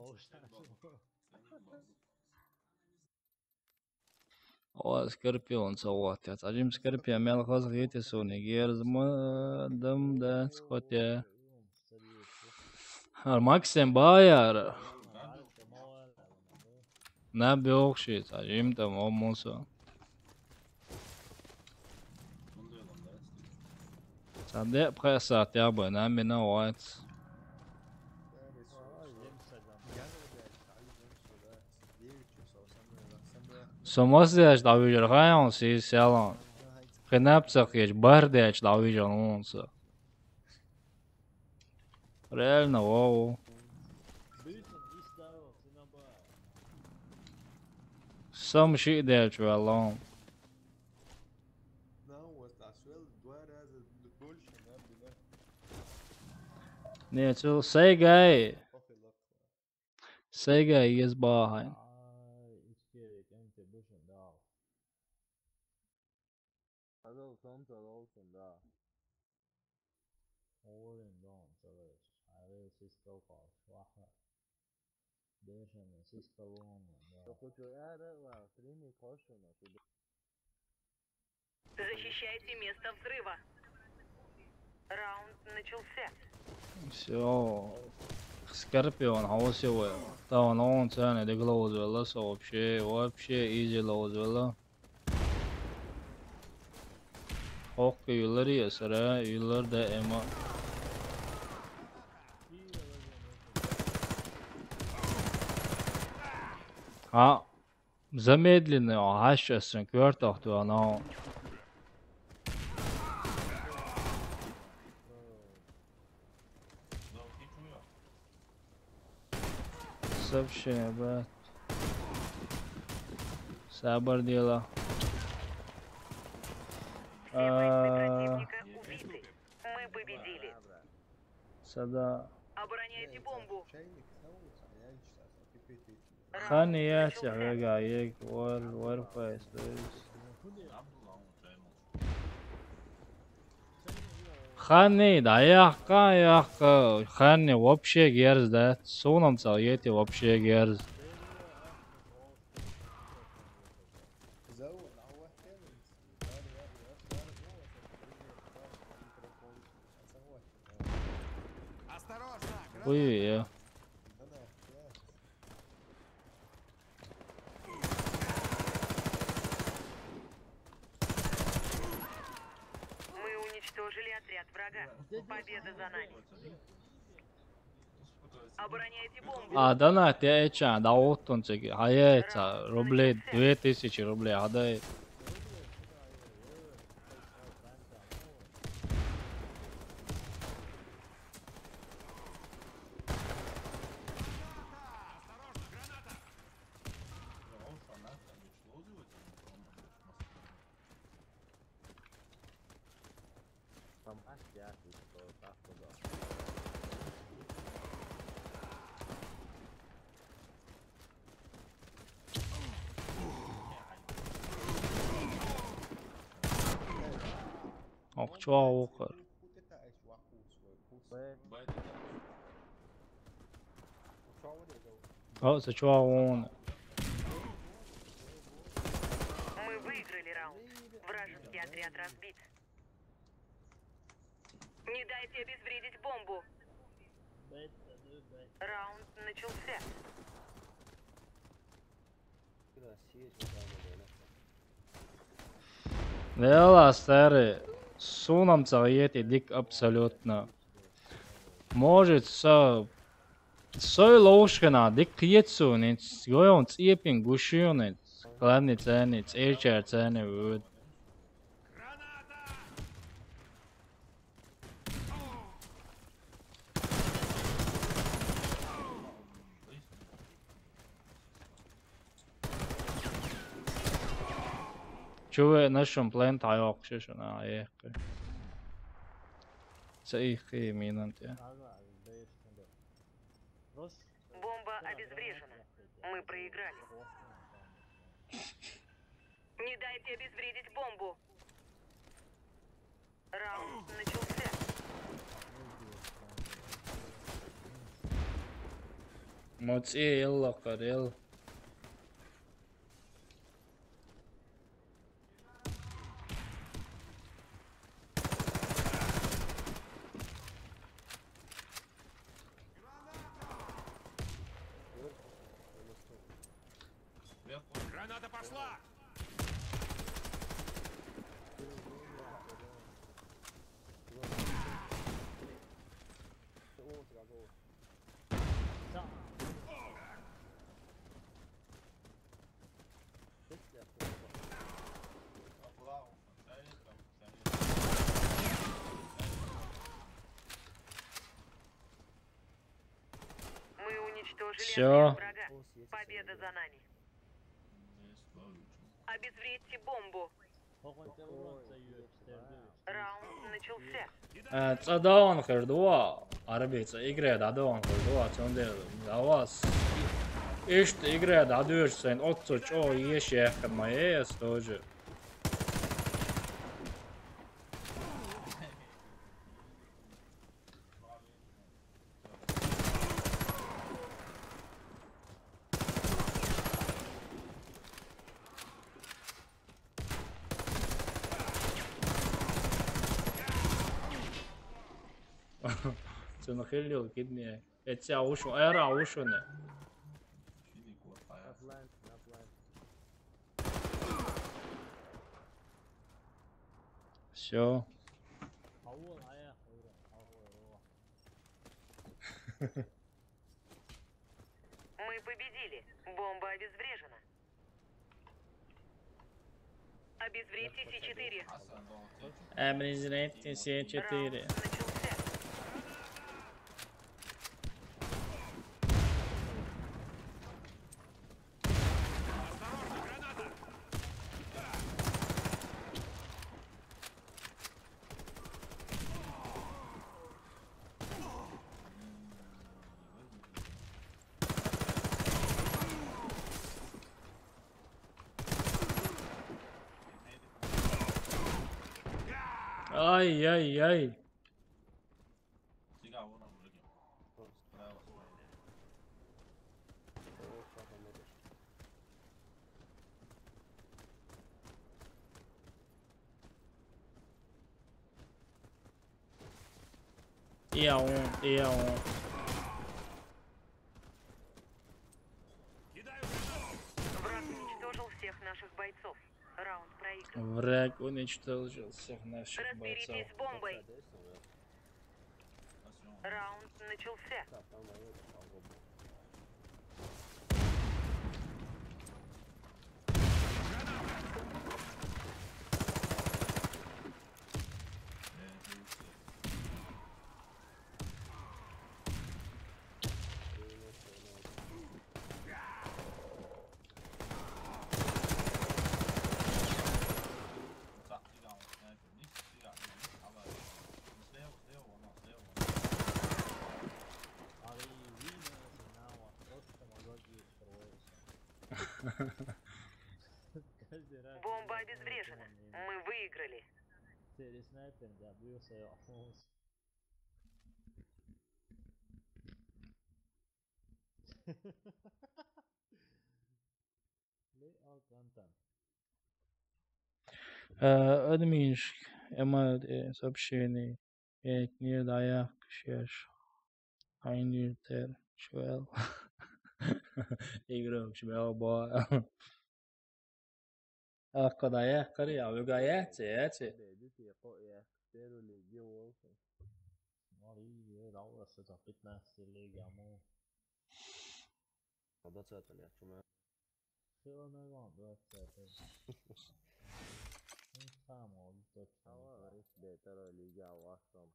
O Skorpion savot. Ja tajim Skorpion mel khaz ghiti soni gears ma dam da skotya. Har Maxim bayar. Na bioxi tajim tam omosa. Sade pressa ya bu na mina wat. Somosyaç davyjer gayon si selan. Khnapsaq yech bardaç davyjer onsa. Реально, вау. Some shit there, alone. Não, o Astasuel duas vezes больше, да, bila. Ne, so Sega is behind. Azal sonta olsun da. Oğlum don çalış. Hayır Cisco kal. Vaha. Değişen Cisco olmuyor. Хочу эра, прими кошена. Защищайте место взрыва. Раунд начался. Все. Скорпион, хаосивый. Там он цены деглоузвела, вообще изи лоузвела. Ох, yılları yasara, yıllar da ema. Ha, замедленный, сейчас квартал, то она. Сообщение, брат. Сабар дело. Противника убиты. Мы победили. Сада. Обороняйте бомбу. Şeylik savunsa ya işte pipeti. Hani ya çağırga yek var faysız. Hani da yakka hani вообще герз да сонам цал ети вообще герз. Зовут, а у вас телец. Осторожно! Ой, Мы уничтожили отряд врага. Победа за нами. Обороняйте бомбу. Donēt iečā daudz un cik hajēca rubli, 2000 rubli hadai. Он фанат, там ведь шлозывать, Там асяки, что так туда. Okçuğa okur. Сычуğa он. Мы выиграли раунд. Вражеский отряд разбит. Не дайте обезвредить бомбу. Раунд начался. Россия чемпионы Lielā stari, sunam ieti dik абсолютно. Может, soilaušanā dik iecūnīts, jauns iepin gušūnīts, kladni cēnīts, iečēr cēni vūd. Čuvē nešam plentā augšana, iekri. Цейхи минанте. Бомба обезврежена. Мы проиграли. Не дайте обезвредить бомбу. Раунд начался. Moc illa par ill. Граната пошла! Мы уничтожили Всё. отряд врага. Победа за нами. Обезвредьте бомбу. Раунд начался. Цадаван хардуа. Арабица играет адаван хардуа. Цондел. Давас. Ишт играет адуерсен. Отцуч о ешех моеес тоже. Це нахилил кидне. Эця ушу, эра ушуне. Все. Мы победили. Бомба обезврежена. Обезвредьте С4. Обезвредьте С4. Раунд начался. Ай-яй-яй. И он. Враг уничтожил всех наших бойцов. Раунд проигран. Враг уничтожил всех наших бойцов. Разберитесь с бомбой. Раунд начался. Так, там моё попробую. Так, фига, он знает, нифига, aber слева, вон, слева. Ali vi ne znamo, просто многие строятся. Каждый раз. Бомба обезврежена. Мы выиграли. Сери снайпер, да, бился я. Ли Алкантан. Админчик, МАД, сообщение. Не даяк, шеш. Айнютер, швел. Игрок, швел, бо. Когда я, коря, вы гаете. Ali đâu là sự tập fitness thì li gamo. А 20 лет, чума. Все не вам, да, это. Ну, само, точно. Бетера лига вашом.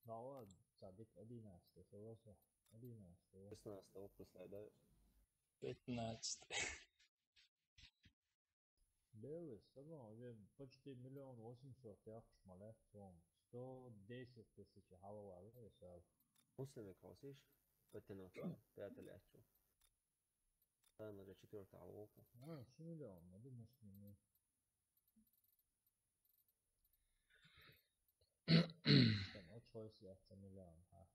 Да, садик 11, согласен. 11. 16 выпуска, да? 15. Белый, собрал, почти 1 800 000 шмалев, 110 000 халава, это. Муслими красишь? 15 5 лет. Там уже 4-я волка. 1 миллион, я думаю, что не. Там очойся, это миллион, а.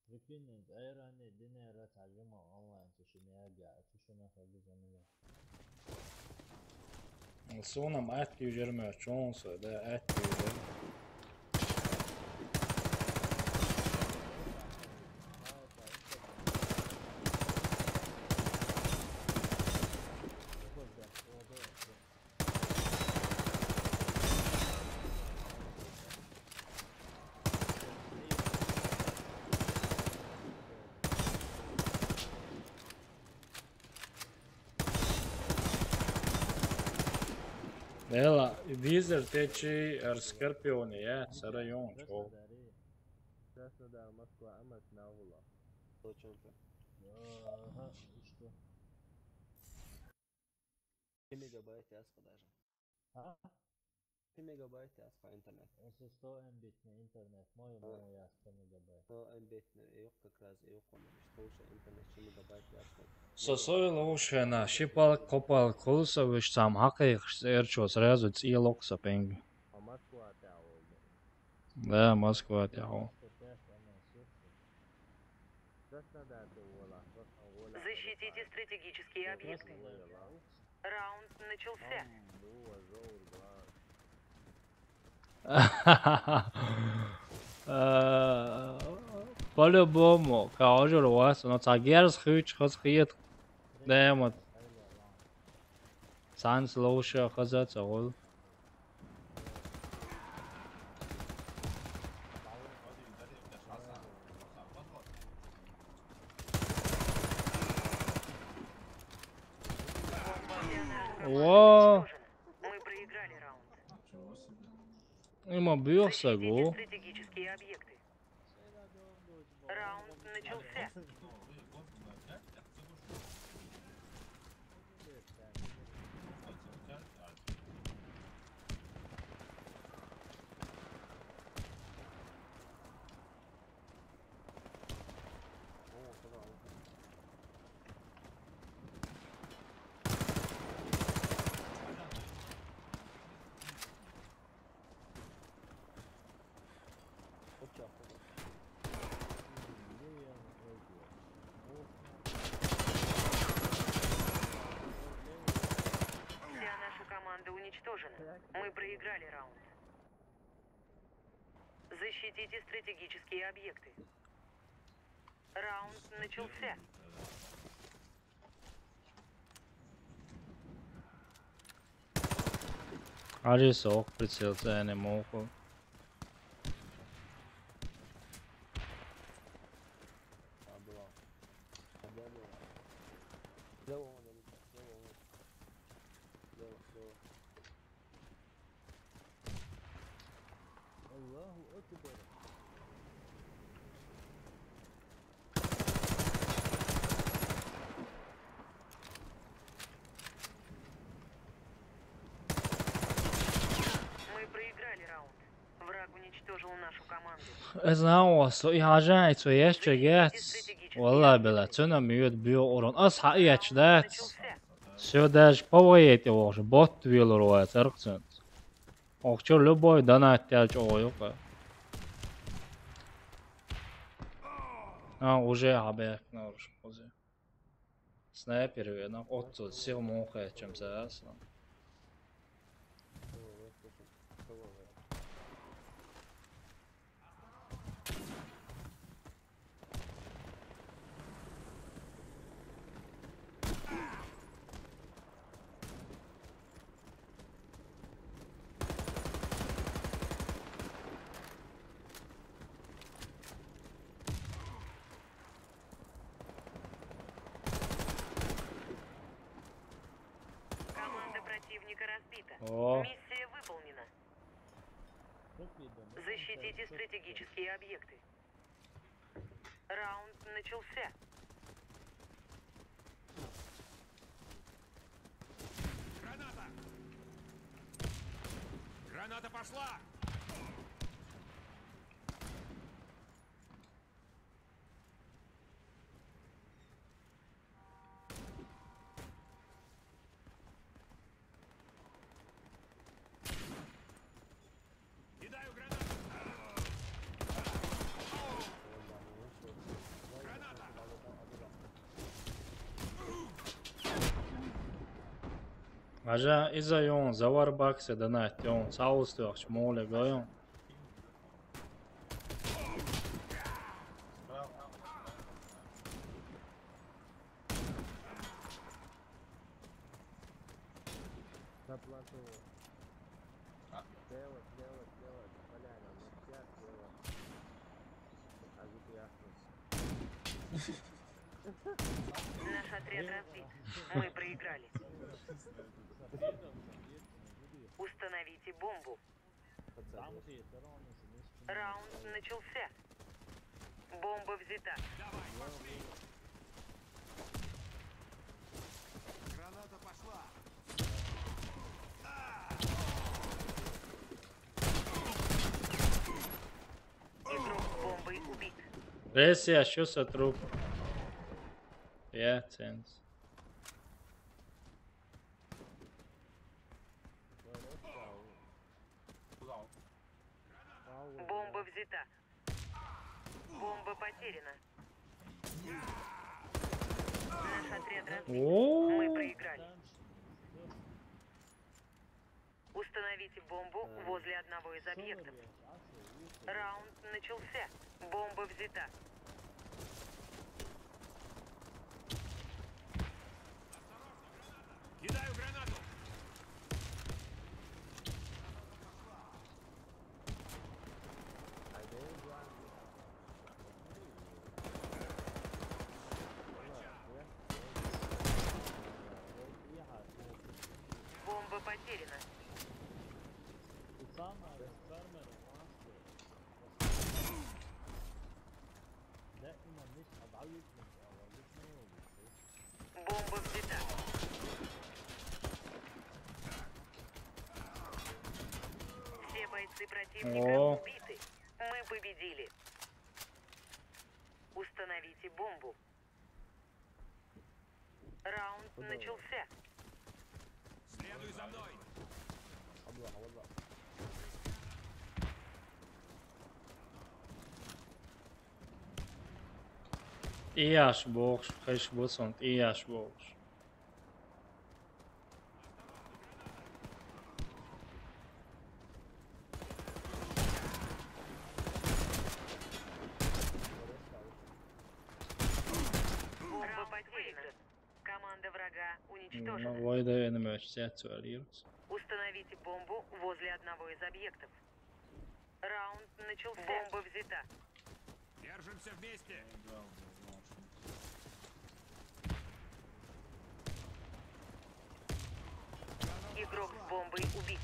Прикинь, эйраны, динера, тажима, онлайн, тишинерга, тишина, ходи за миллион. Сонам әтті жүрме, чонсы, да, әтті жүрме. Ела, визер течи Скорпионе, я, с район, чё? Краснодар, Москва, Амат, Наула. Точно. Ага, и что? 3 мегабайт яска даже. А? 3 мегабайт яска интернет. Если 100 Mbit на интернет, мой я 100 мегабайт. 100 Mbit yok как раз yok он. Что уже интернет 3 мегабайт яска. Сосойл ушена, шипал, копал, колса, виш сам хакаих, эрчо, сразу цилокса пенг. А Москва тяул. Да, Москва тяул. Краснодар Вола. Защитите стратегические объекты. Раунд начался. По-любому, каждый раз, но цагерс хуч хасхиет, да, вот. Санс лоша хазат загол. О, Мы проиграли раунд. има бился Защитите го. стратегические объекты. Раунд начался. Вся наша команда уничтожена. Мы проиграли раунд. Защитите стратегические объекты. Раунд начался. Ари сок прицел, не могу. Слева. Слева вон, Анita, слева вон. Слева, слева. Allahu Akbar. Мы проиграли раунд. Враг уничтожил нашу команду. إذا يحاجة يتويش جات والله بلا تنا ميت بيورون أصحى يتشدات سوداج بويت يوش بوت ويلرو تركتن أخشر لبوي دانا تاج أويوكا уже حبيك نورش بوزي سنايبر وينا أوتو سيغ موخي جمسا أصلا Команда противника разбита. О. Миссия выполнена. Çok iyiydi. Защитите стратегические объекты. Раунд начался. Граната! Граната пошла! Кидаю гранату! Граната! عجا إذا يون زوار باكس دنات يون ساوس توخش مولي غيون На плату. Слева, слева, слева. Поляна, на вся слева. А тут я. Наш отряд разбит. Мы проиграли. Установите бомбу. Там где сторонницы не спят. Раунд начался. Бомба взята. Давай, пошли! Граната пошла! Игрок с бомбой убит. ريسي شو ستروب يا تنس Бомба взята. Бомба потеряна. Наш отряд разбит. Мы проиграли. Установите бомбу возле одного из объектов. Раунд начался. Бомба взята. Кидаю гранату! Бомба потеряна. И самое фермеры массы. دائما مش هضعيف من اول Бомба взята. Все бойцы противника О. убиты. Мы победили. Установите бомбу. Раунд начался. Следуй за мной! والله والله. إياش بوخش خش بوسنت إياش بوخش Бомба потеряна. Команда врага уничтожена. ويدا أنا ما اشتهت سؤاليرس Установите бомбу возле одного из объектов. Раунд начался. Бомба взята. Держимся вместе! бомбой убит.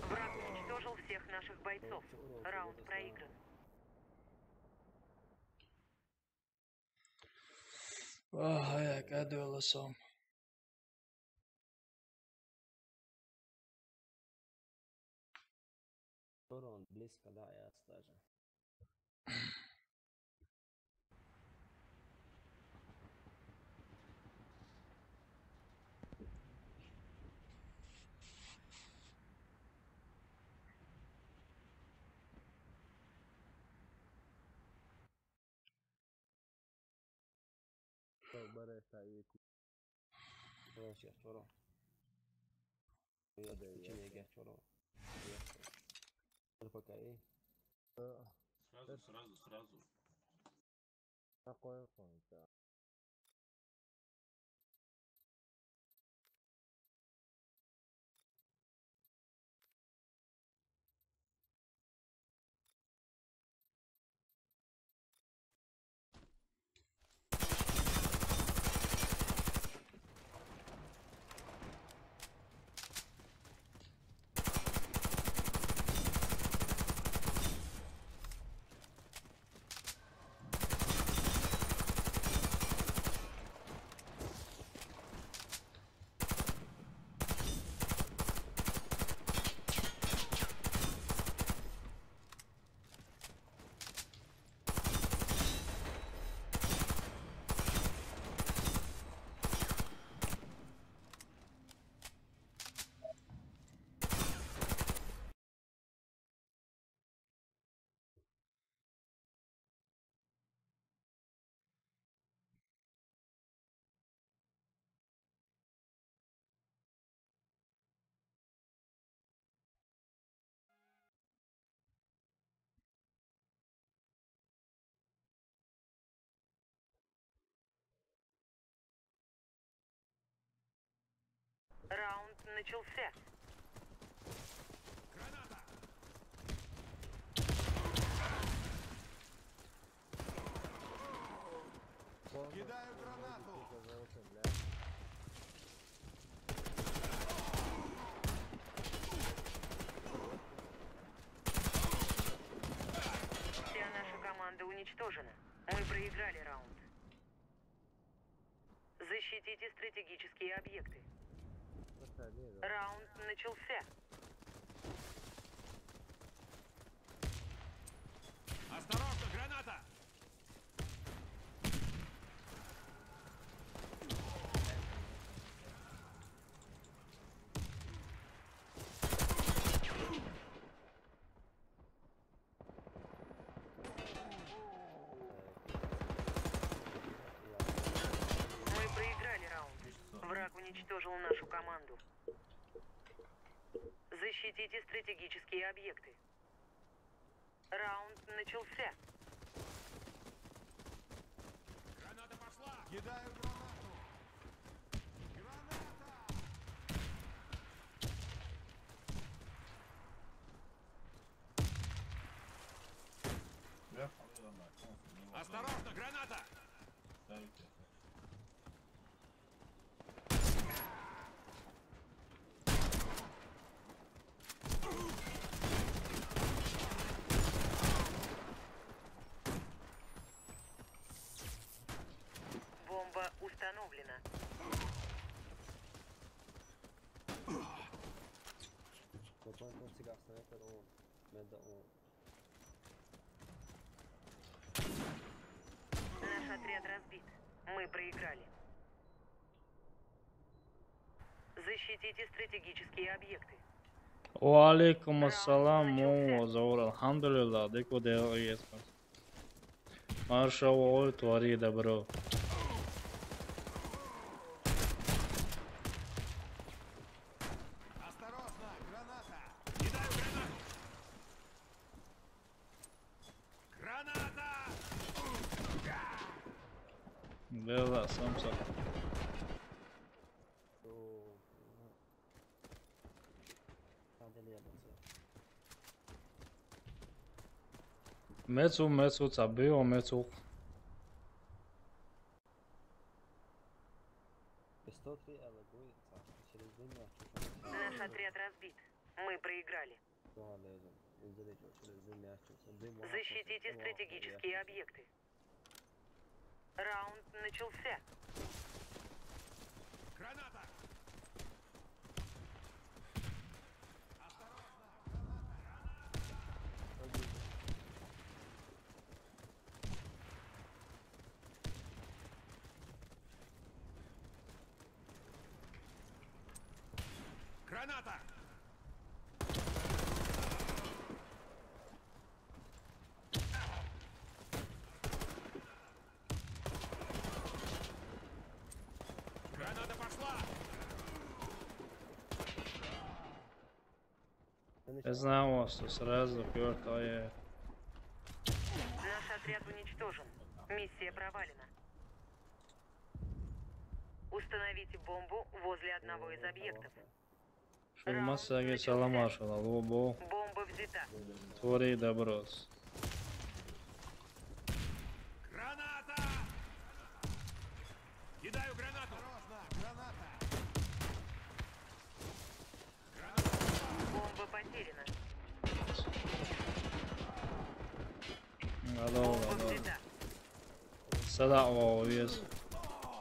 Враг уничтожил всех наших бойцов. Раунд проигран. Hayır, hadi olasam. Торон, близко, да, я даже. Барета и Сейчас Торон. Я течение гех Торон. Пока и Сразу. такое фонта. Раунд начался. Кидаю гранату. Вся наша команда уничтожена. Мы проиграли раунд. Защитите стратегические объекты. Раунд начался. Осторожно, граната! Мы проиграли раунд. Враг уничтожил нашу команду. Защитите стратегические объекты. Раунд начался. Граната пошла! Кидаю гранату. Граната! Осторожно, граната! Бомба установлена. Вот он сега снайпер, он меда, он. Наш отряд разбит. Мы проиграли. Защитите стратегические объекты. Валейкум ассалам, Завур, alhamdulillah, дико да есть. Марша ой, твори добро. Осторожно, граната. Кидаю гранату! Граната! Бела, самса. Мецу, цабио, мецу. И 103 эвакуируется. Через 2 мяч. Наш отряд разбит. Мы проиграли. Защитите стратегические объекты. Раунд начался. Граната! Граната! Граната пошла! Я знаю, что сразу пёртая. Наш отряд уничтожен. Миссия провалена. Установите бомбу возле одного из объектов. Шулмасаги саламашала, лобо. Бомба взята. Твори доброс. Граната! Кидаю гранату! Бомба потеряна. Алло. Бомба взята. Сада о, вес.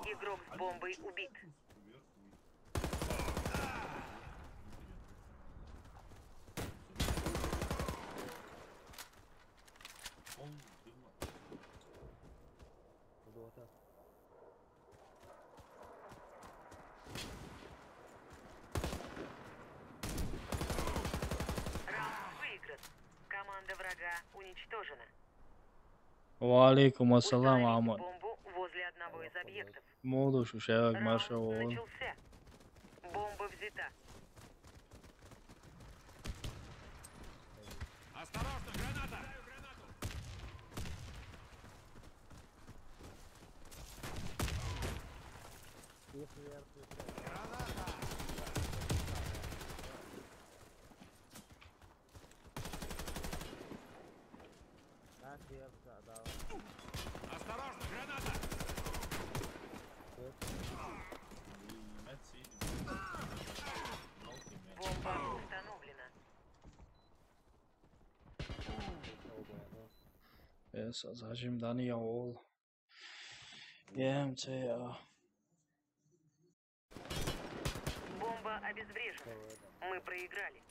Игрок с бомбой убит. Раунд выигран. Команда врага уничтожена. Валейкум ассалам, Установите Аман. бомбу возле одного из объектов. Моду шушак Раунд маршал. начался. Бомба взята. Осторожно, граната! Осторожно, граната! Бомба установлена. Yes, zajim dani ol. Я. Бомба обезврежена. Мы проиграли.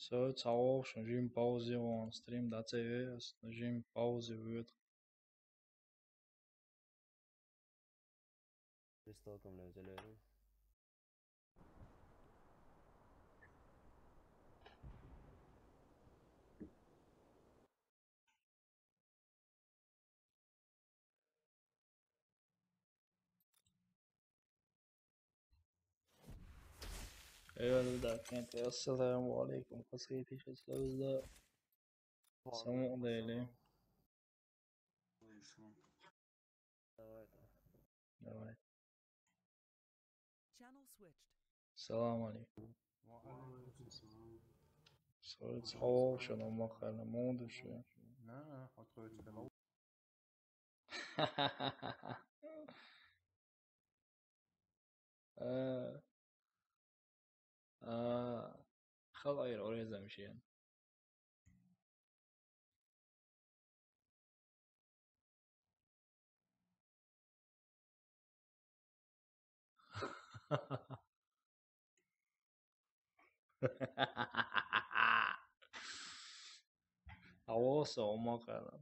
So, цао, нажим паузе on stream, that's нажим паузе wird. Пристолком не взяли. Eyvallah kanka. Assalamu alaikum. Kasiyeti şaslavuzda. Samu değil. Давай. Channel switched. Salam alaikum. So, цао, шано махана моду şu. Na, откроется канал. خلاص oraya zamşiyen. Авоса омакана.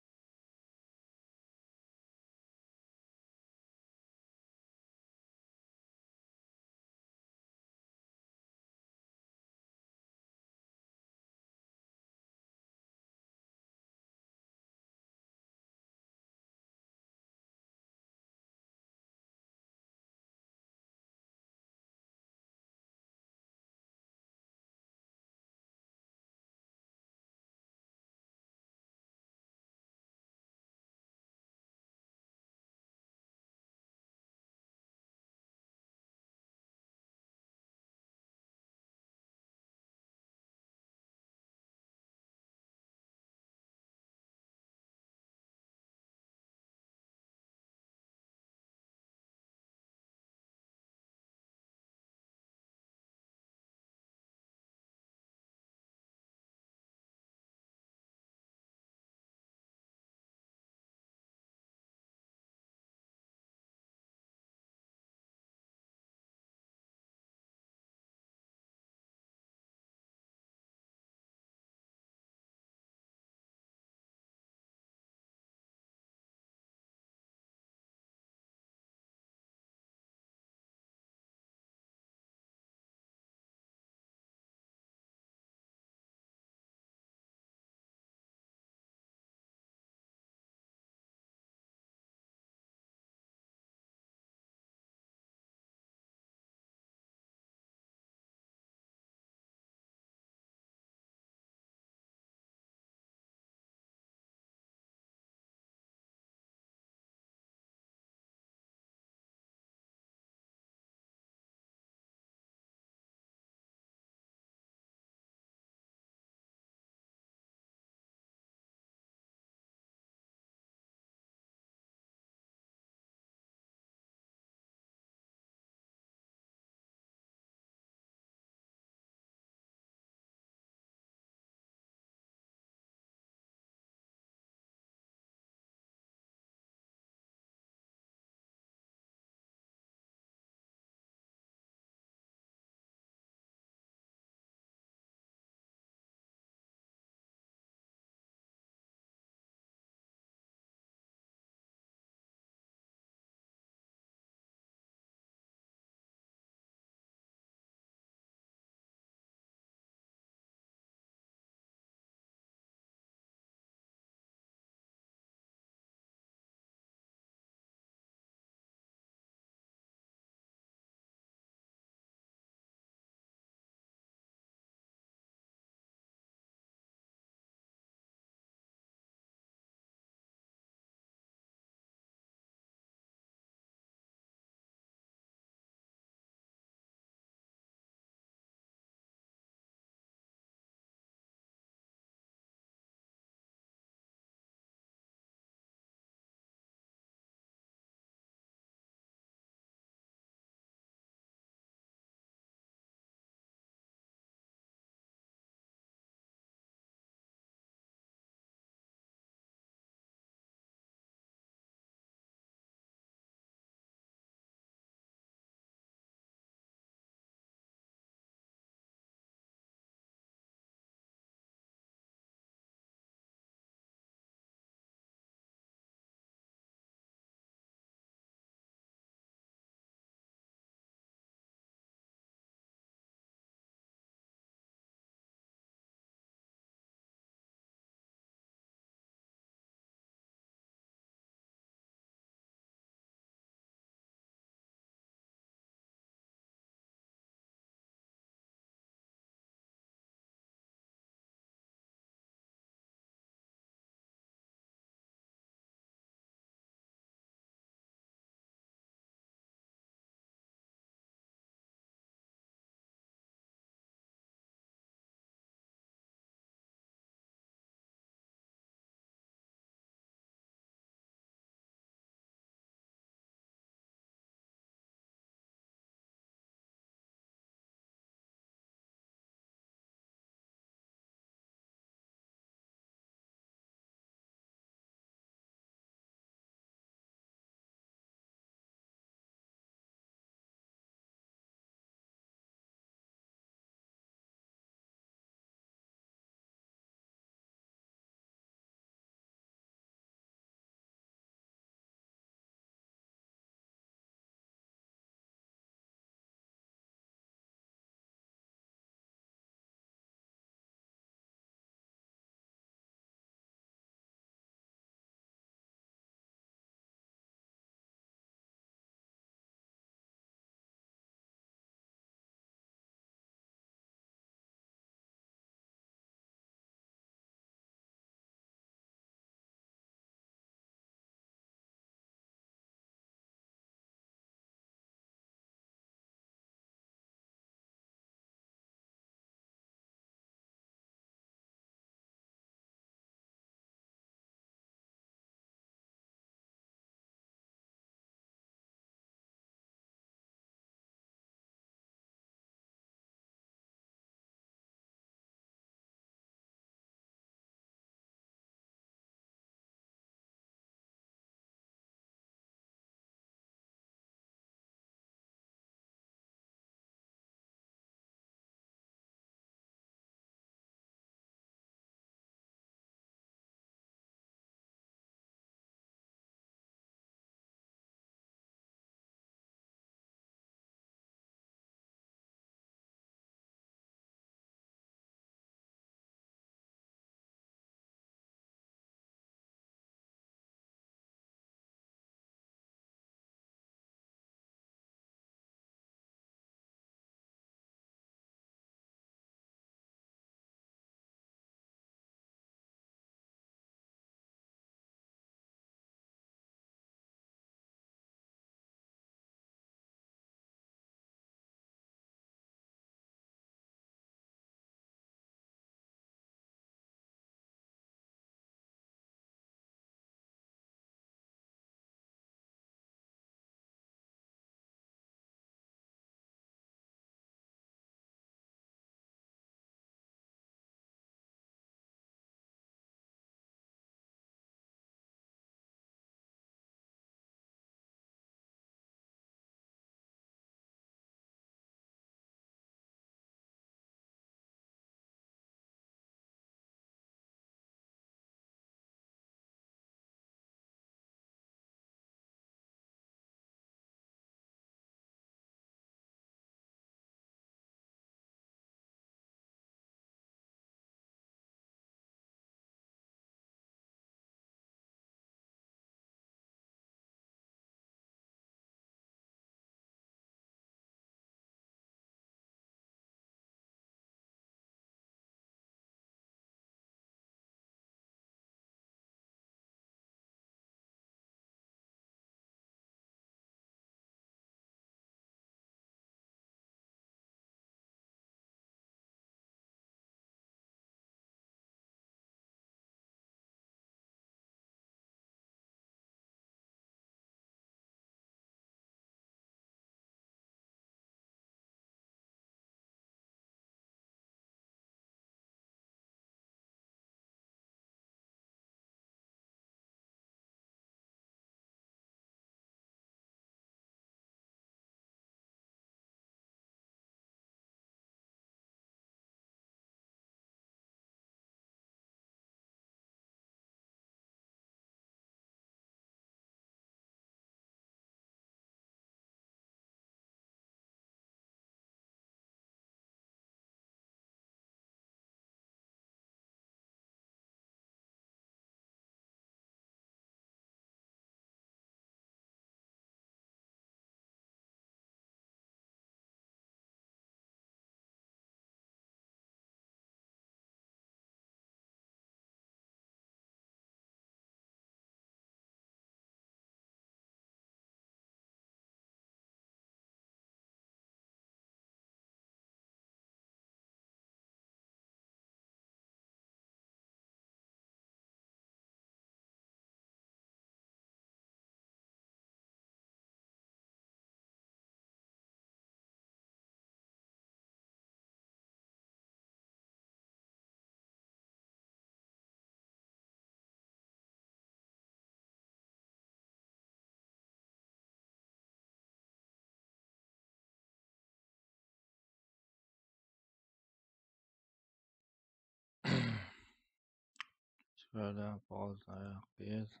Şöyle fazla ayak bir.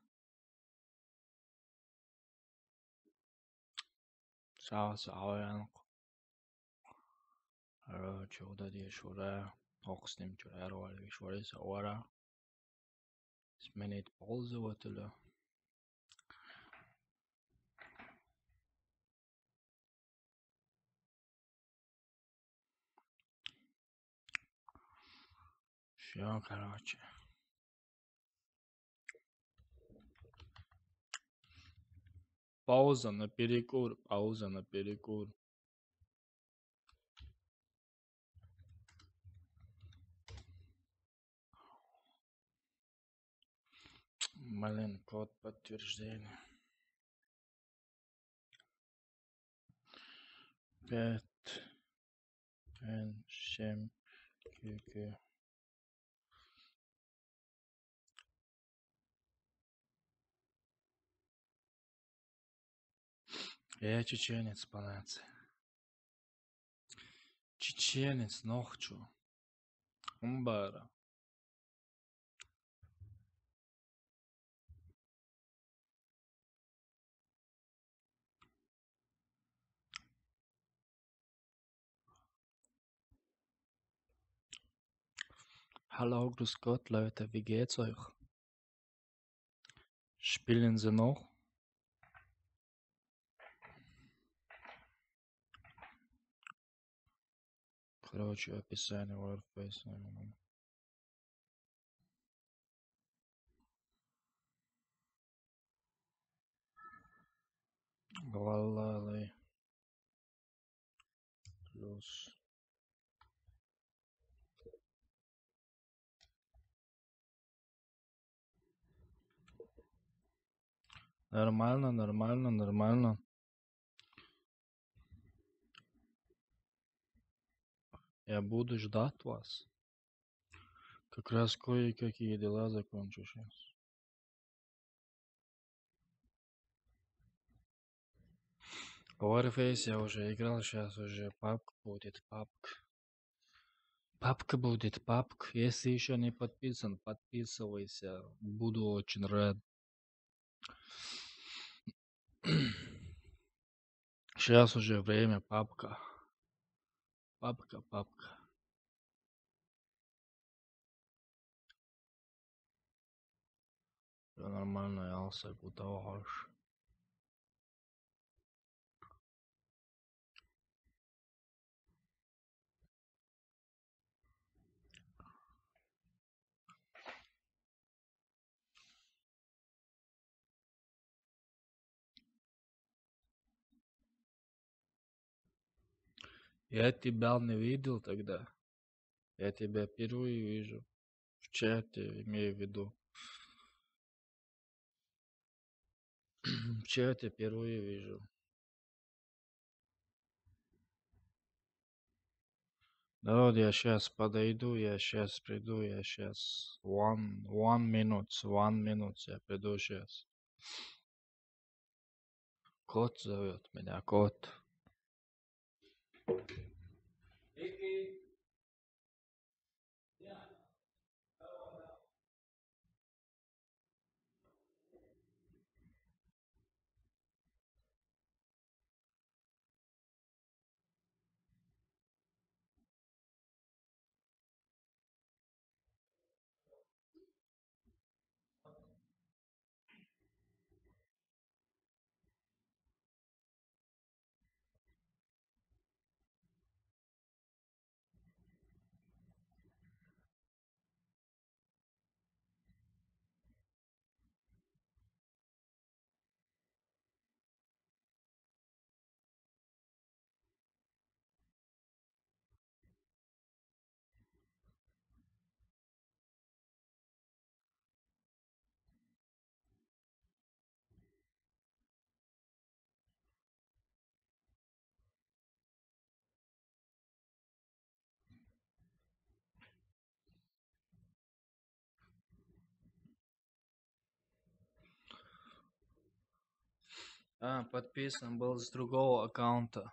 Sağ ayak. Şurada diye şuraya. Oxnim şuraya var. Şuraya sonra. Smenet pauza vatılı. Все, короче. Пауза на перекур. Пауза на перекур. Блин, код подтверждения. 5, 7, QQ. Я чеченец по нации. Чеченец, нохчу. Умбара. Hallo, grüß Gott, Leute, wie geht's euch? Spielen Sie noch? Короче, описание WordPress. Валали. Плюс. Нормально, нормально, нормально. Я буду ждать вас. Как раз кое-какие дела закончу сейчас. В Warface я уже играл, сейчас уже папка будет, папка. Папка будет, папка. Если еще не подписан, подписывайся. Буду очень рад. Сейчас уже время, папка. Папка, папка. Все нормально, я алса кутауаш. Я тебя не видел тогда. Я тебя впервые вижу. В чате, имею в виду. В чате впервые вижу. Народ, я сейчас подойду, я сейчас приду, я сейчас. One minute, я приду сейчас. Кот зовет меня, кот. Подписан был с другого аккаунта.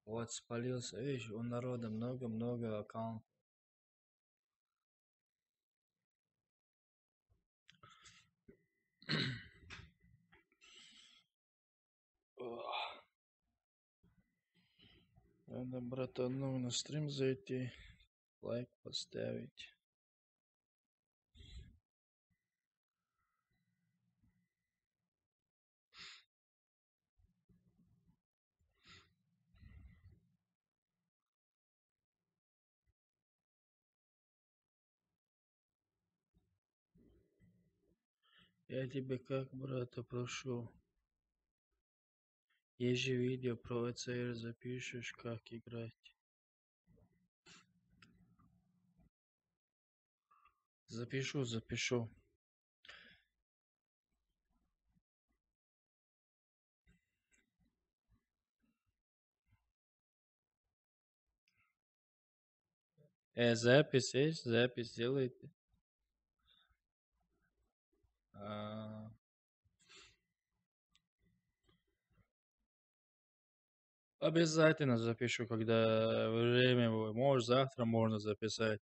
Вот спалился, видишь, у народа много-много аккаунтов. Надо, братану, на стрим зайти, лайк поставить. Я тебе как, брата, прошу. Есть же видео про ЭЦР, запишешь, как играть. Запишу. Запись есть? Запись делайте. Обязательно запишу, когда время будет. Может, завтра можно записать.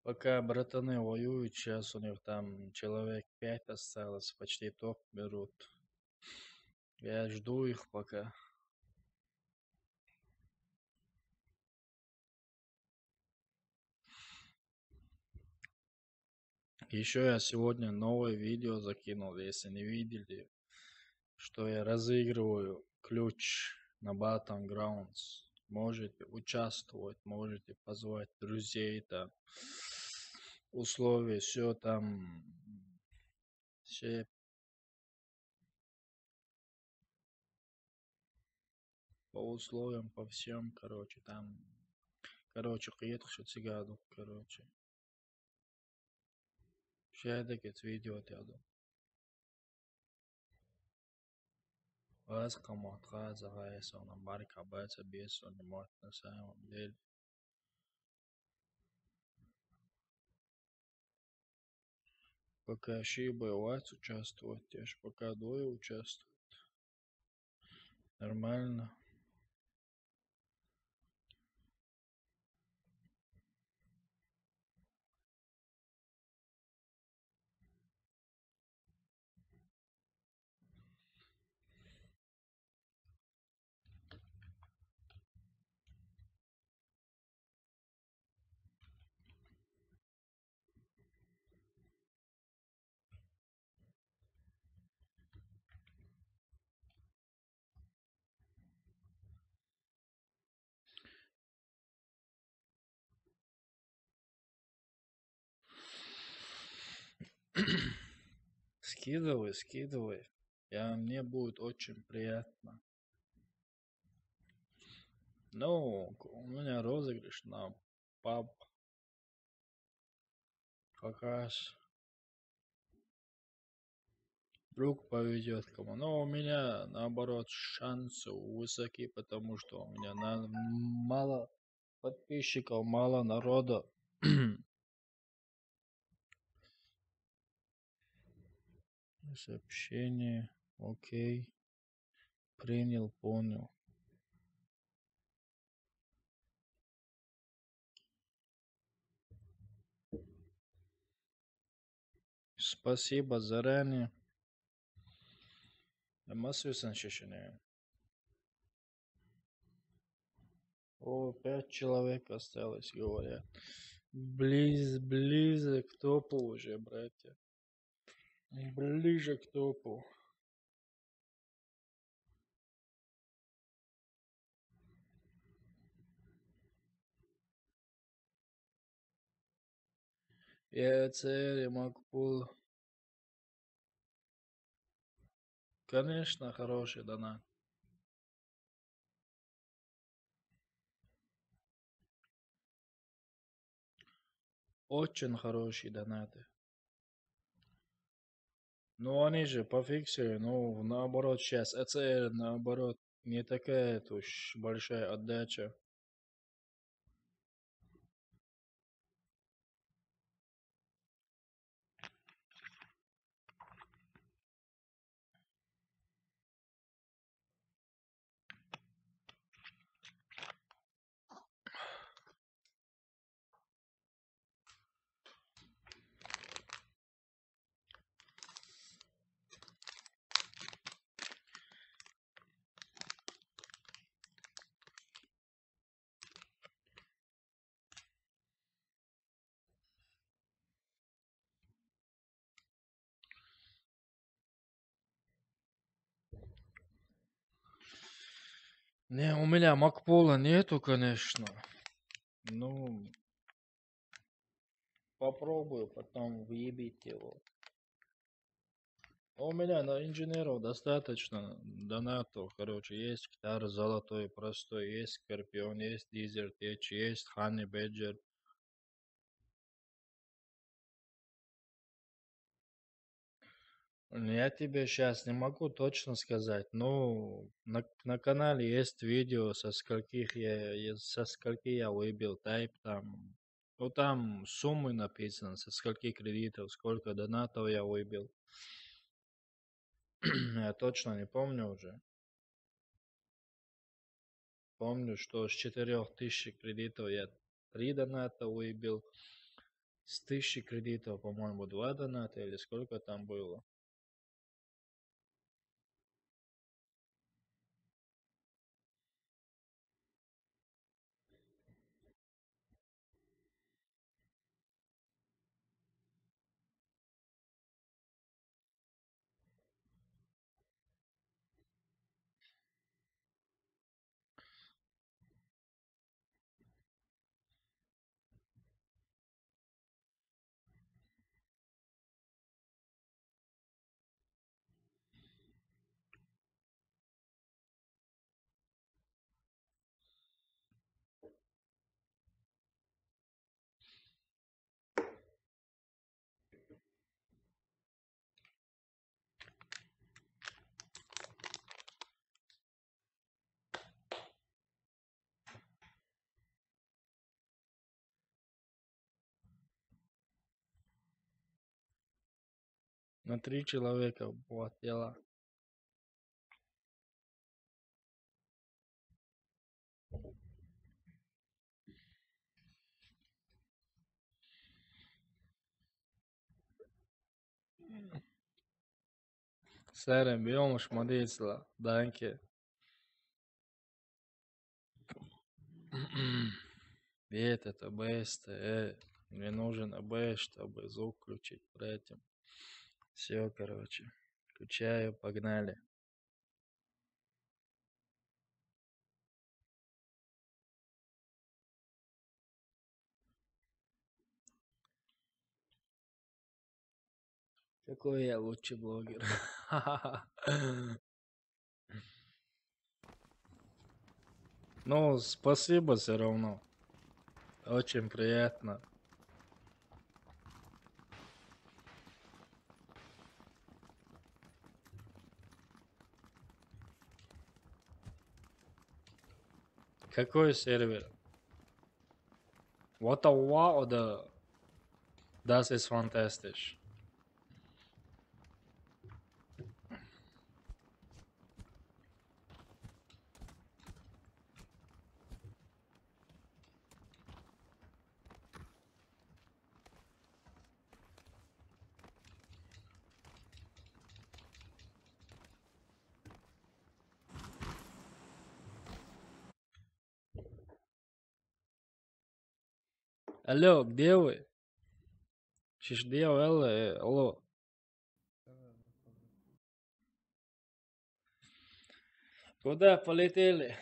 Пока братаны воюют, сейчас у них там человек 5 осталось, почти топ берут. Я жду их пока. Еще я сегодня новое видео закинул, если не видели, что я разыгрываю ключ на Battlegrounds. Можете участвовать, можете позвать друзей там. Условия, все там. Все по условиям, по всем, короче, там. Короче, қиет шығады, короче. Şeydeki video atıyordu. Bazı kamatlar zahaya sonra marka bazı bir sonra marka sayım değil. Пока ошибаюсь участвовать, я ж пока двое участвуют. Нормально. Скидывай. Мне будет очень приятно. Ну, у меня розыгрыш на паб. Покаж. Вдруг повезет кому. Но у меня, наоборот, шансы высоки, потому что у меня мало подписчиков, мало народа. Сообщение. Окей. Принял, понял. Спасибо заранее. Эмоцию ощущение. О, 5 человек осталось, говорят. Близок к топу уже, братья. Ближе к топу. Я цель, Макпул. Конечно, хороший донат. Очень хорошие донаты. Ну, они же пофиксили, ну, наоборот, сейчас АЦР, наоборот, не такая уж большая отдача. Не, у меня Макпола нету, конечно. Ну, попробую потом въебить его. У меня на инженеров достаточно донатов, короче, есть гитара золотой, простой, есть Скорпион, есть Desert Edge, есть Honey Badger. Я тебе сейчас не могу точно сказать, но на канале есть видео, со скольких я выбил тайп там. Ну там суммы написаны, со скольких кредитов, сколько донатов я выбил. Я точно не помню уже. Помню, что с 4000 кредитов я 3 доната выбил. С 1000 кредитов, по-моему, 2 доната или сколько там было. На 3 человека хватило. Сэром, бьёмыш, модельсла. Данке. Вет, это бест. Мне нужен АБ, чтобы звук включить третьим. Все, короче. Включаю, погнали. Какой я лучший блогер. Ну, спасибо все равно. Очень приятно. Какой сервер? What a wow, das ist fantastisch. Алло, где вы? Где вы? Алло. Куда полетели?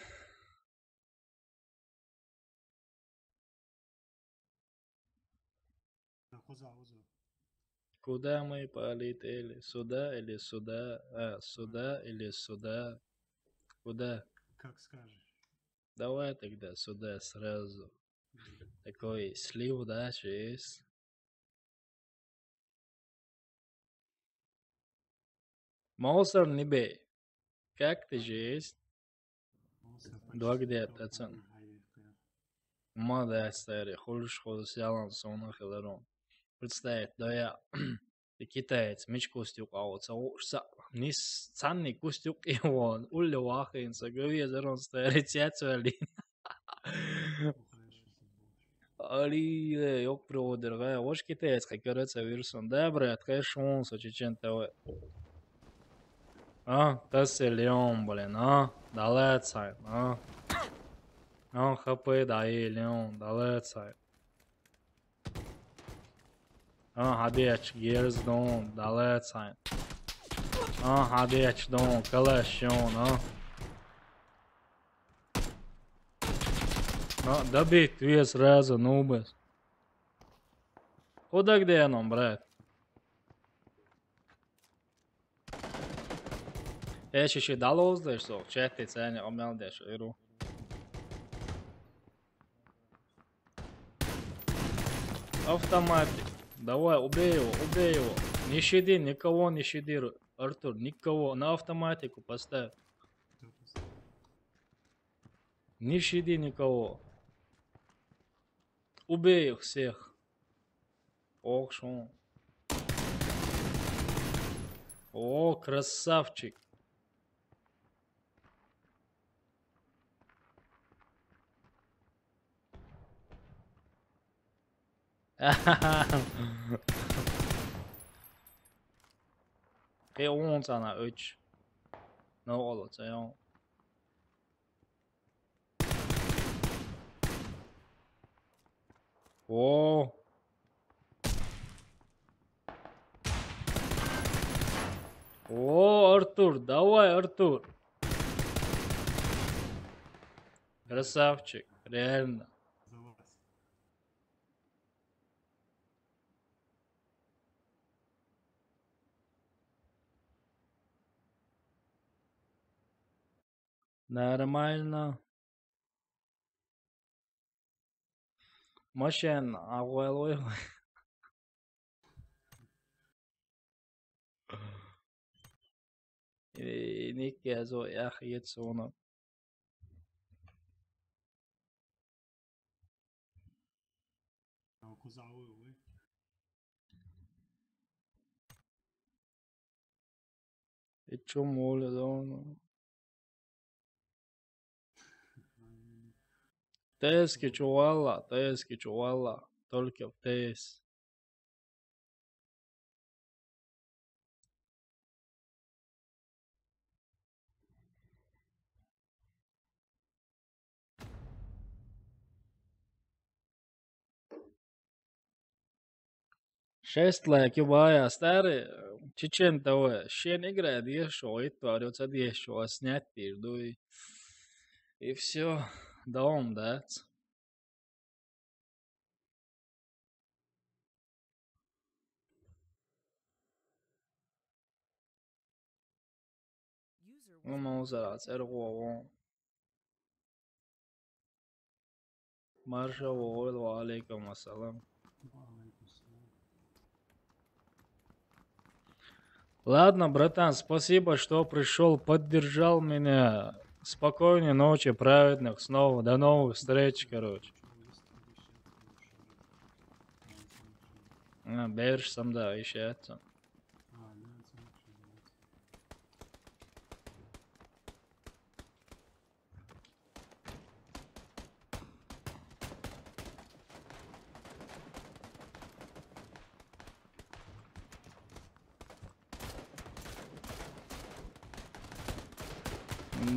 Куда мы полетели? Сюда или сюда? Сюда или сюда? Куда? Как скажешь. Давай тогда сюда сразу. Такой слив, да, есть. Маусер не бей. Как ты же есть? 2%. Молодец, старый. Хочешь ходить ялан сонах хиларон. Представь, да я китаец, меч костюк, а вот nis цанный костюк его, улли вахинса, говезерон старый тяцвали. Ali yok broder, ga hoş kitaец, какая seviyorsun. Да, брат, конечно, Чечен ТВ. Ты силен, блин, далецай, хп дай, Леон, далецай. Hadieç, geriz don, далецай. Hadieç don, kalaşyon, Добить две сразу, ну бы. Куда где оно, брат? Šī dalūzdeši savu četi cēņa omeldiešu iru. Автоматик. Давай, убей его. Не щади, никого не щади, Артур, никого. На автоматику поставь. Не щади никого. Убей их всех. Ох, шо. О, красавчик. Ge 10 sana 3. Ne olacak ya? О. О, Артур, давай, Артур. Красавчик, реально. Нормально. Машина, ой. Нике зо ях يتسونا. Ичо моле доно. Тески чувала, только в тес. Шесть лайки бая, старый, чечен того, щен играет, еще, и творится, еще, снять пизду, и все, дом, да. User was Ну, зараз, эрго. Марша, ва алейкум ассалам. Ладно, братан, спасибо, что пришел, поддержал меня. Спокойной ночи, праведных снов. До новых встреч, короче. Берешься, да, еще это.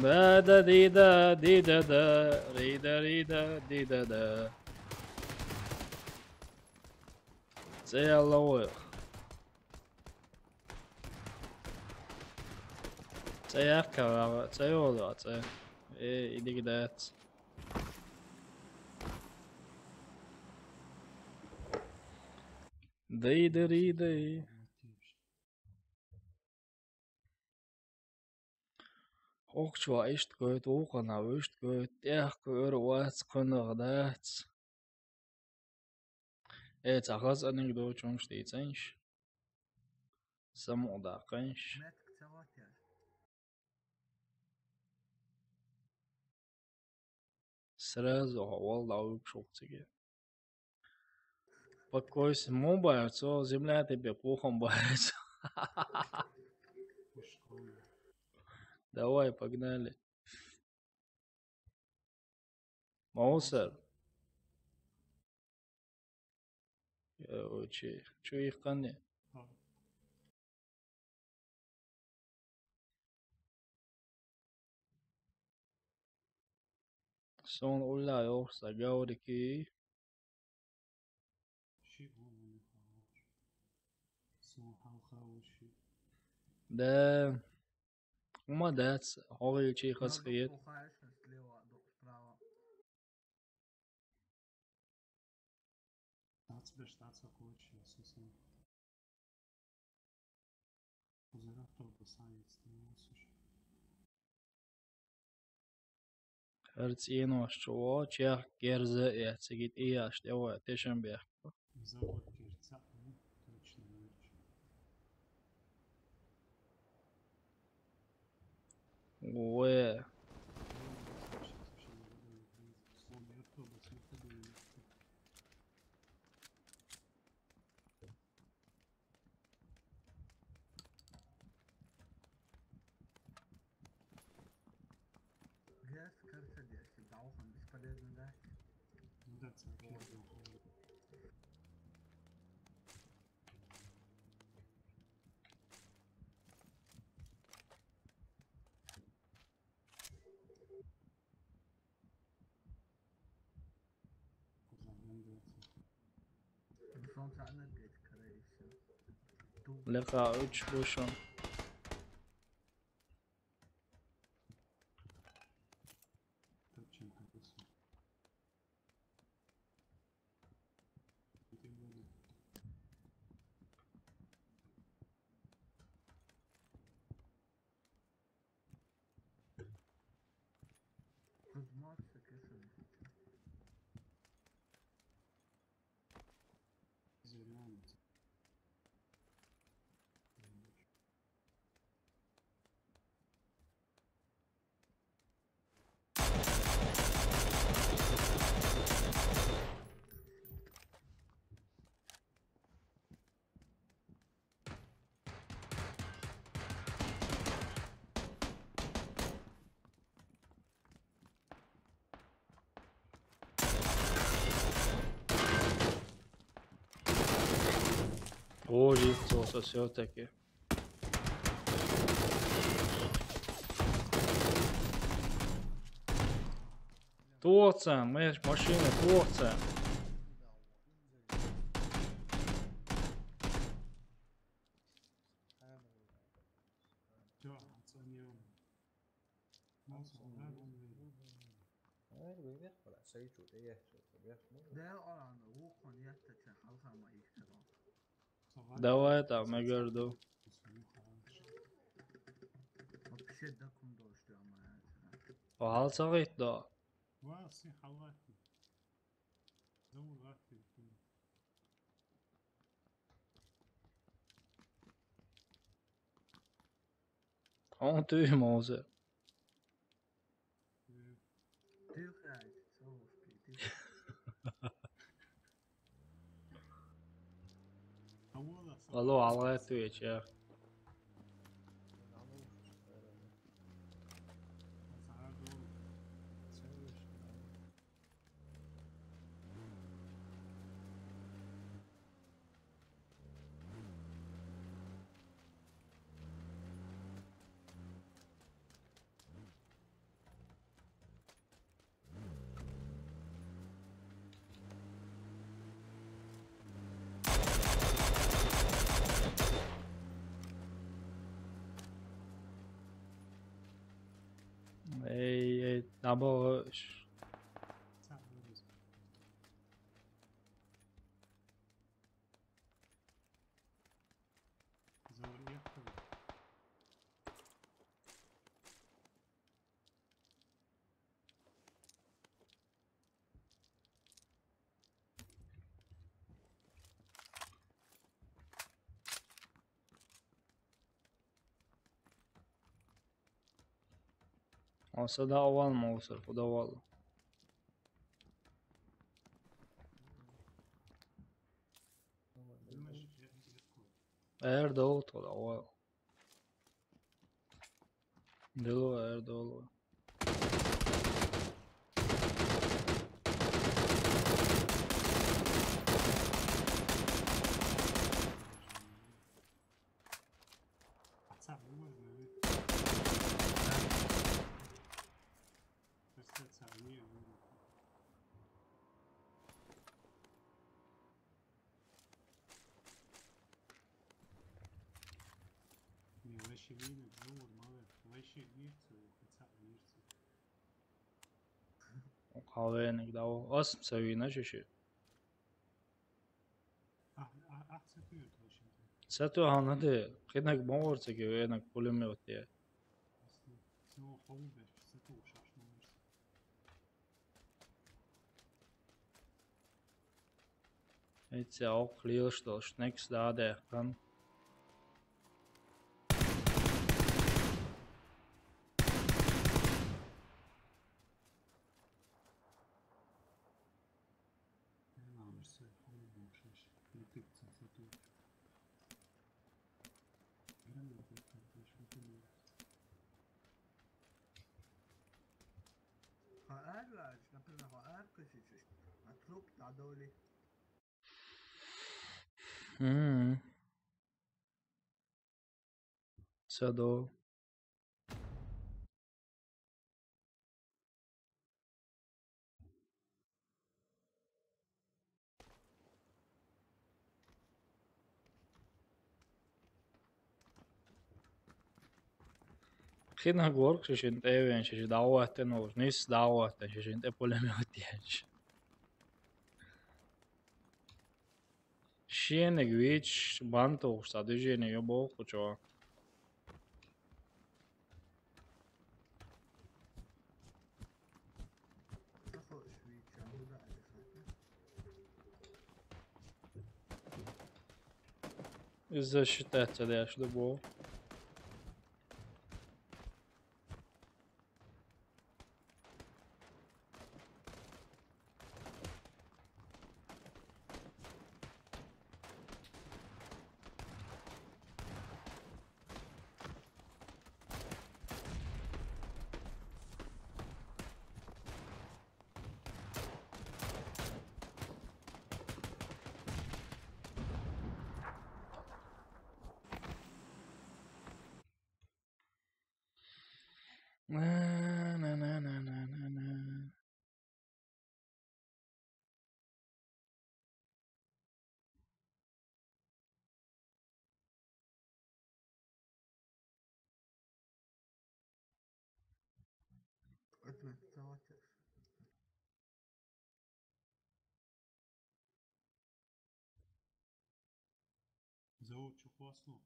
Да, дида, рида. Це ловив. Це яка, це його, це. Іди кидається. Дида. Okçu işt göt, oğana işt göt, deh gör wats kınıqdat. Evet, ağız anı do çong штейценш. Самода қанш. Сразу wallah шоқтиге. Покойся, мобайл, цо земля тебе плохом боится. Давай, погнали. Маусер. Чё их кане? Son ulla yoksa gavri ki. Да. Молодец. Говори, чей хасхиет. Percienos čuo, čech, gerze, cigit ijaš, tevo, tešenbech. Завод перца. Ну, точно, мерч. Уе. Сейчас вообще не буду говорить. Условный автобус не подумаю. Газ, кажется, если брauchen, бесполезно, да? Ну да, це вообще плохо. Солнце она опять, скорее всего. Leka 3 buszon. Точно написано. Ты буду. Кузматься, кисали. Зеленый. Ужицоса все-таки. Туоца, мы машины, туоца. Ja, це не он. Ну, sonra bunu ويبيع ولا سيجو ايه بيع ده أنا وقن يتجه حلقة ما يكتبه. Давай там, я говорю. بشدة كم دوشتي أما Пал صغيت да. واسي حلقتي. زور غاتي. On tue Mose. تلقى تصور في Allo, ale tu je Čech. Ej, nabož. Olsa da avalma o sırf, o da aval. Eğer de o da aval. Delo eğer de o. Kahverengi de o. Az seviyene şişi. Setu anladı. Kınak bağırsa ki enak pulemiyor diye. Jetzt ja auch Klärstelle, das nächste da, der kann. Co do. Kina gork, že šint evien, že dauate no, nis dauate, že šint epolemiotieč. Šiene gvič, banto, šta dižene jo boku čo. Защитаться дальше до бо. Зовут что классно.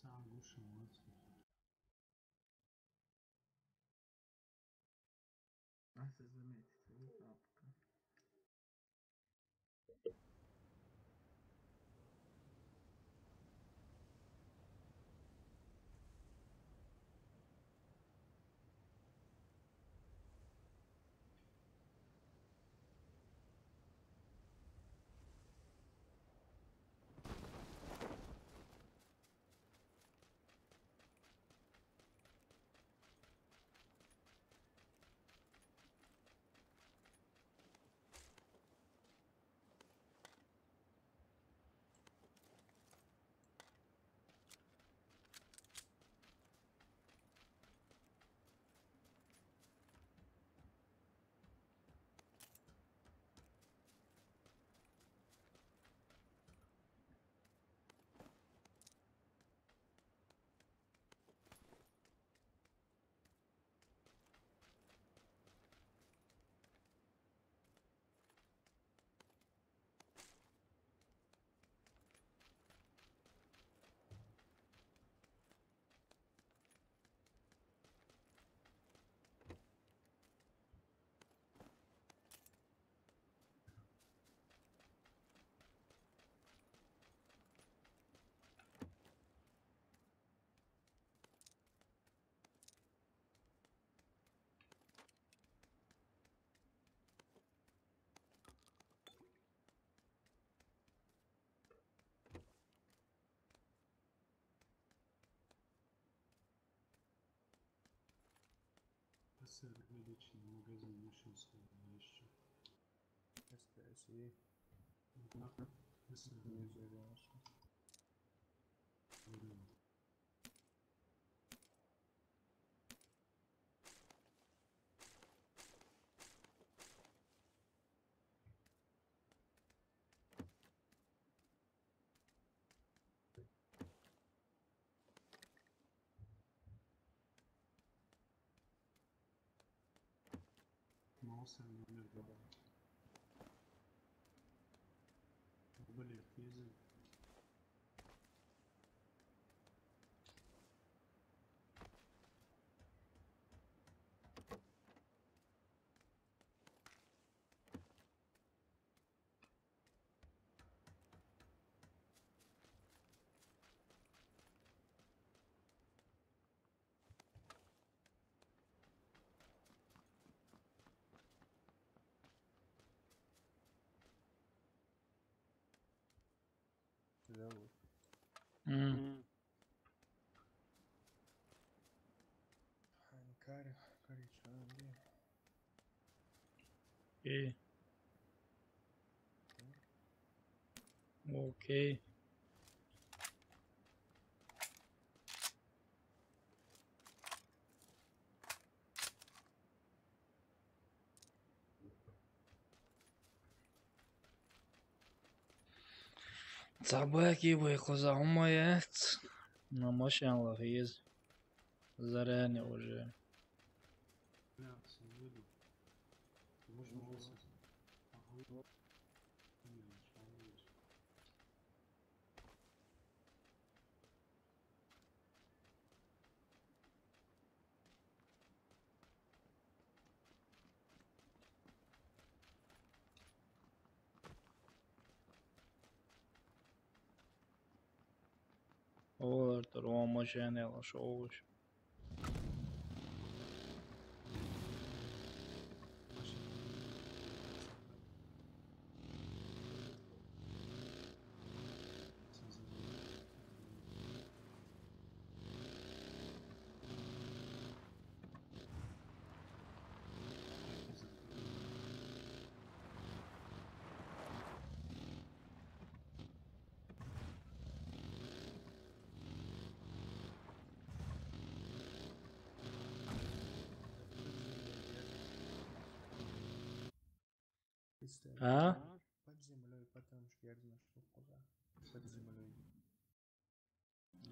Сам лучше молодцы. Личный магазин нашелся еще. STSI. 8 номер 2. Блин, язык. زود هنكاري شاندي اوكي اوكي Zabaki за умоет. Но машин лохиз. Заранее уже. Бля, все выйду. Можно уже ага. Olur o машин лошоуш. А? под землей, потому что я знаю, что куда. Под землей.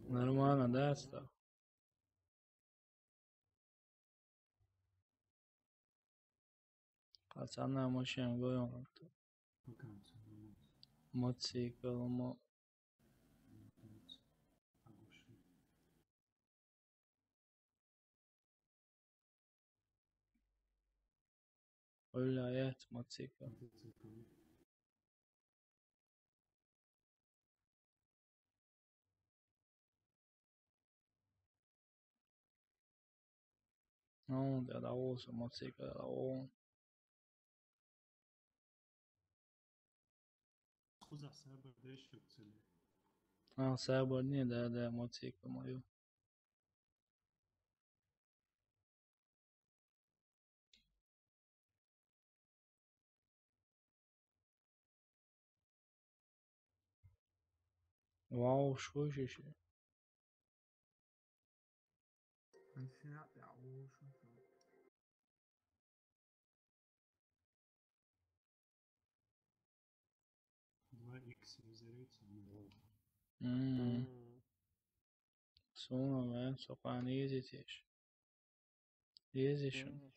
Нормально, да, стал? Пацаны машин гоем. Мотоцикл, Vilayet мотоцикл. Ну, да, да, olsun мотоцикл, да, o. Kuzak sabır değişik celi. А, Сайбор не, да, да, мотоцикл мою. Вау, что еще? Начинать я лучше. 2х изерите. Sonra ben sokağını gezeceğiz. Gezişim.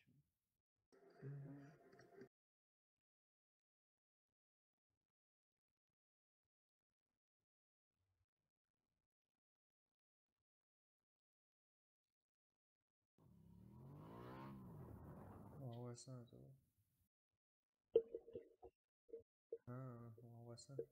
Havasana tabii. Ha, havasana.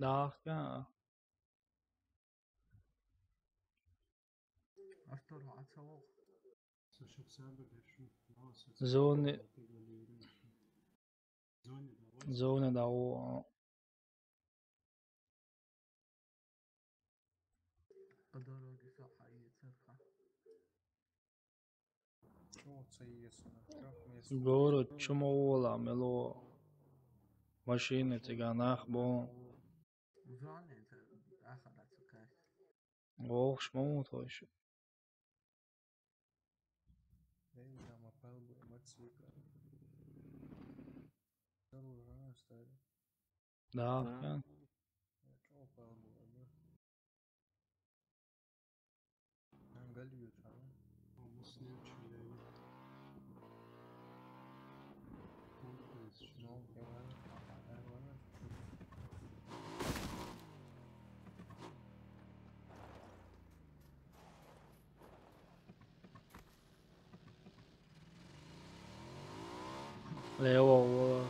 Dakika. After عطوا Слушай, sabır değişik. Zone, Зоне давай. zone da o. дороги صحية церква. Что цеесна? Трех мест. Город Чумола, мело. Машины цыганах бон. Зоне это ахара церковь. Ох, шмот вообще. Эй, там опал бы мотоцикл. Целую рано стали. Dakika. Çok ممكن ولا eyvallah.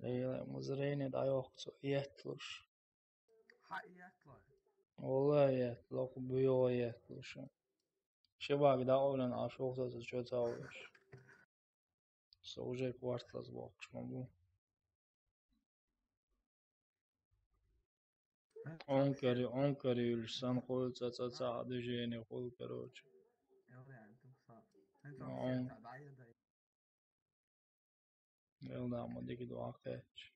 Ey, مزرعين دايوقت يتلش. حقيقة والله يتلق بيو يتلش. شباب دا أولاً عاشوق تزجو تاوش. سوجي كوارت لزباقش مبو. أنكري يلسان قول تتا دجيني قول كروج. يعني تبصر انت مش تبعية ده يلا ما ديك دعاء كاتش.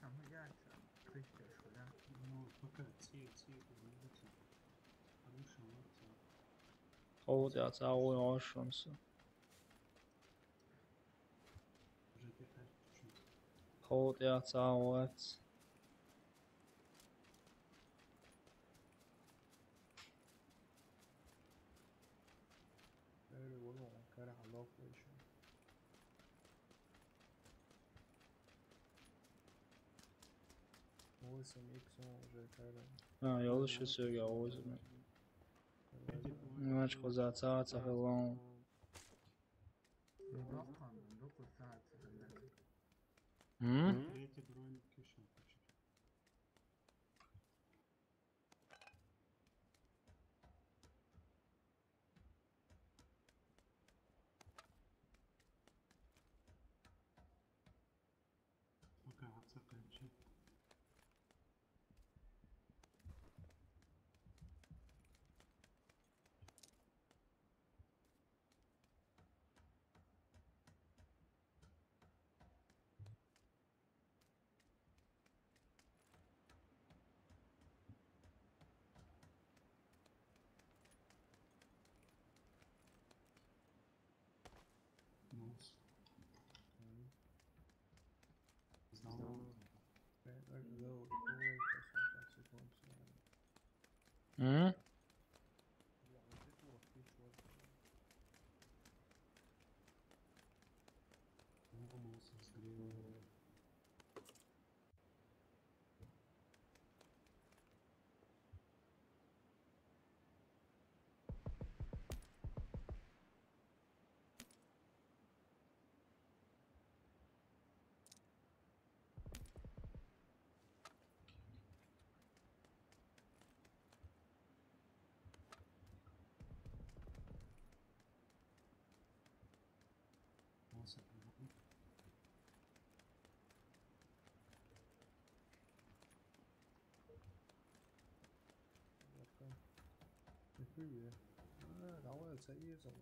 تمایت خیشته شده خود يا تاوي عشرنس. خود يا تاوات. öyle bunu Ankara halaf yaşıyor. Oysa Nixon olacak herhalde. يلا شو سوي عوزنا. ماش قزعة تخلون. Raqam 9 saat sürüyor. Hülye. Давай союзом.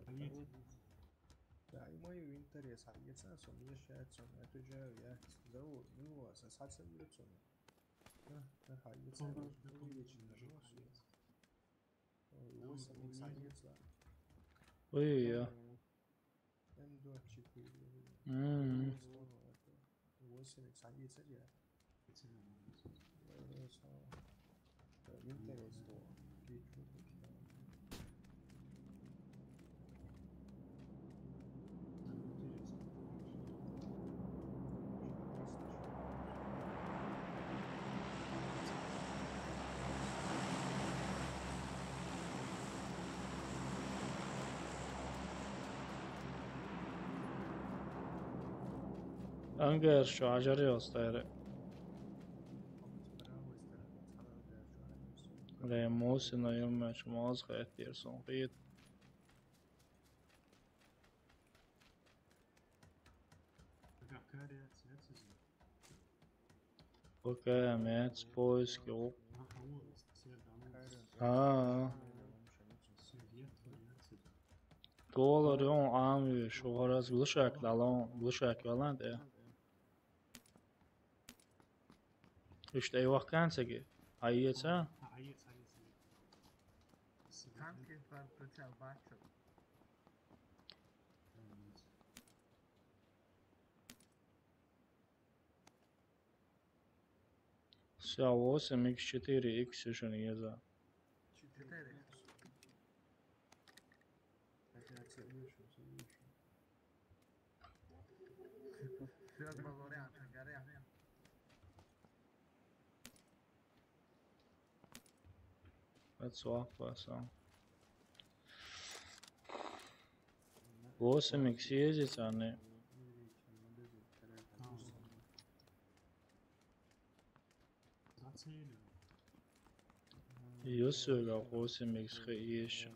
يعني ما ينتر يسعى يتساسون يشهد سون يتجاو يا زو نو أساسات سويت سون هاي يتساسون وصل يسعى ويا. 24. Мм. 83节。操！Internet Store geht wirklich klar. Anger şu acari ostayre. Le musina yılmaç mağaz hayatır son gıyet. Okey, met poisk yok. Ha. Dolar yon amü şu horaz gluşak dalon gluşak yalan de. İşte eyvah kansagi. Ayıça. Вся 8 x4 x еще не за. Это свахпа сам. 8 x ездить, а не. Юсуга 8 x еще.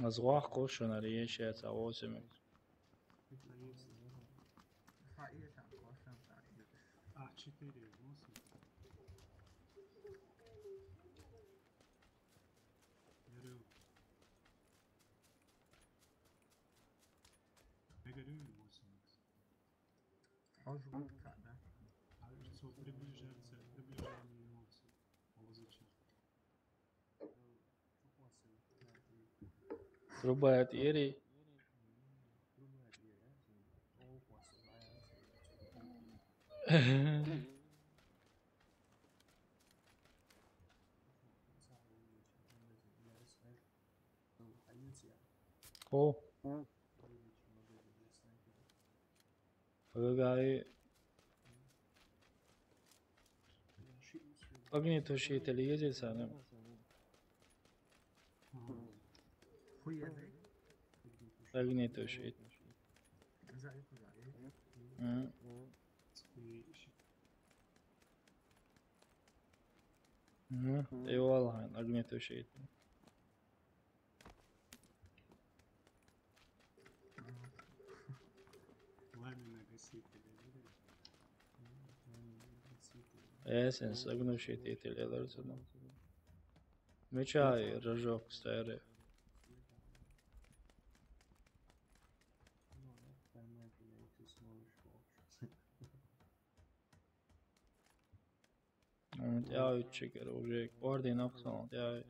Азвах кошена речается 8 x. Рубает Ири. О. Гай. Огнетушитель ездит сам. Огнетушитель. Eyvallah, огнетушитель. Essence, огнетушитель, я даже знаю. Мечай, рожок старый. Ja, utkikker уже. Ordin också. Ja.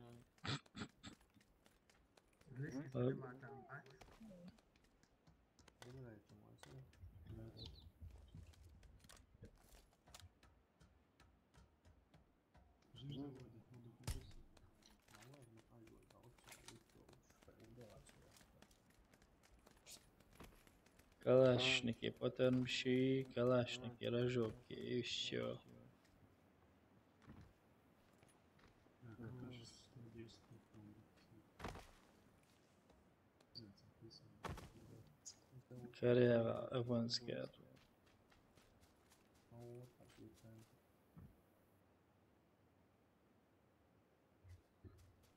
Калашники, потомщи, калашники, рожок и все. Карьера Аванскер.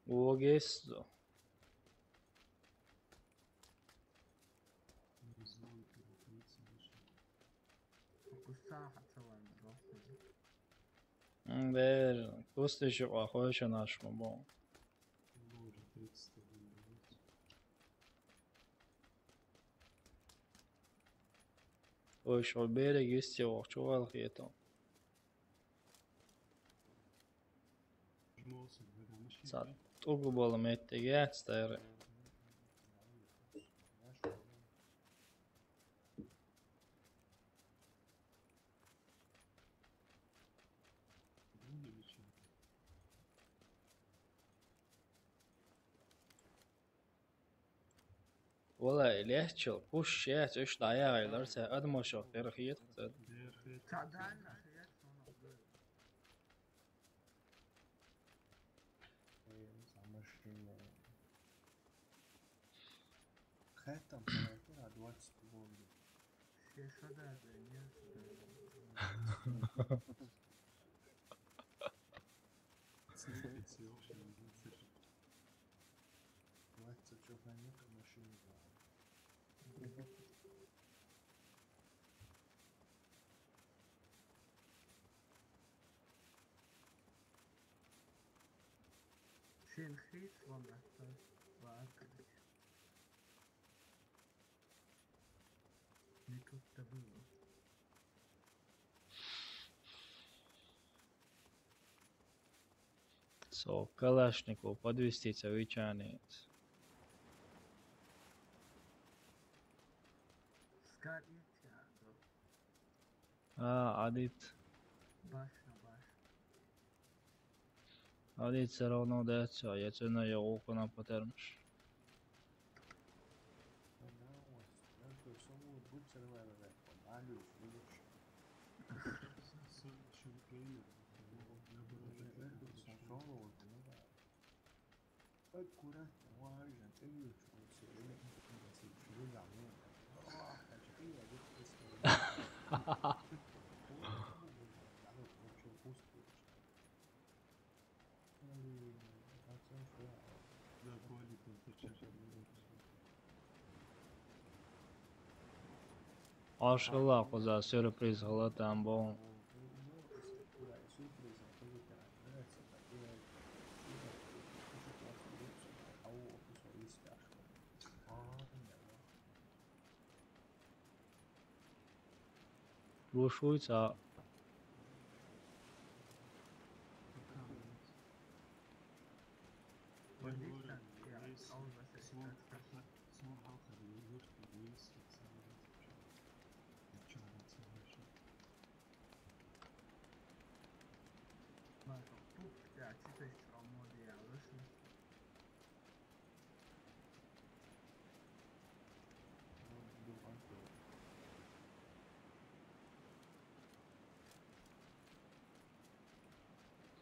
Огесто. Ver, косточек охоч наш мамон. Ой, шо берег есть его, чувал хитон. Sad ugubola metīgi jāatstēra. والله اللي يحكي وش يات ايش ضايع يلرسها ادمو شو غير خيط ختم کنه را 20 بود. شده دنیا Schön Chris von der Waage. Не тут-то было. So Kalašnikov podvistica vičaniec. Скорее, Adit. баш на баш. Adit se rovnou deco, je cena je okona potermš. Aşkıla kuza sürpriz haladan bon. Rušujca.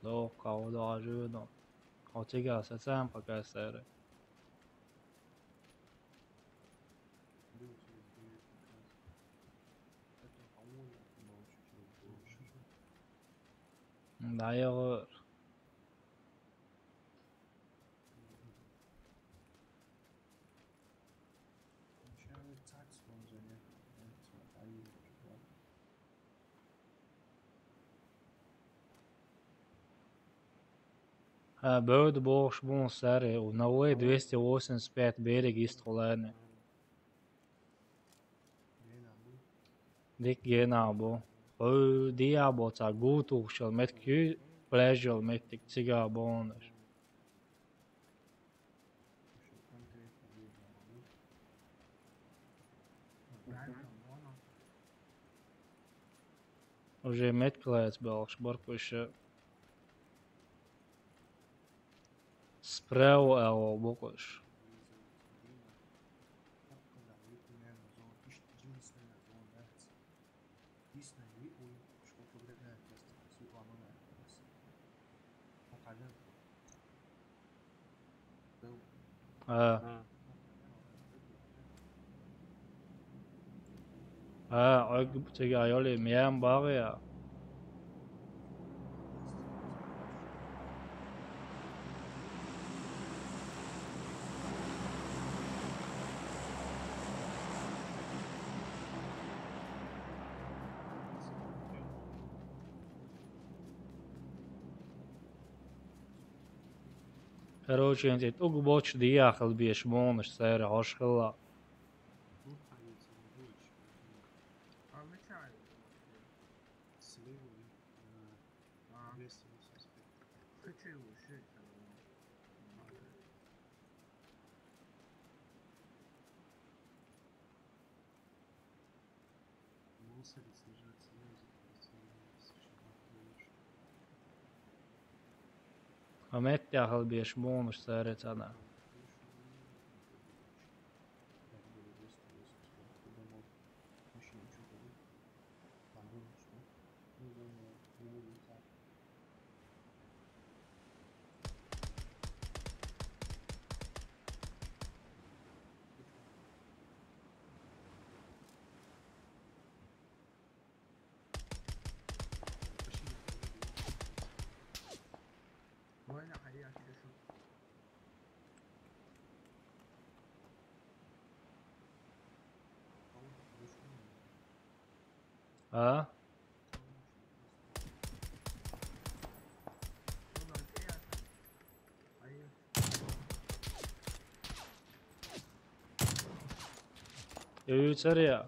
Lo cậu đo rư nó. Họ chỉ cả sẽ xem và cái sẽ đấy. D'ailleurs, Bird Bosch bon серии, у новой 285 берег истролени. Dik genabo. O diabo ta gutu shall met Q pleasure met cigar bonus. Уже meklēts belš barkuši spreu evo bukuši. Cigar joli mjern barja. Короче, он говорит, угбоч диахал беш монш сэра ашхала. Посади снижаться, A mettiahalbies muunusta eri sana. وين حياك كده شو Ha? والله حياك حياك Yutsarya.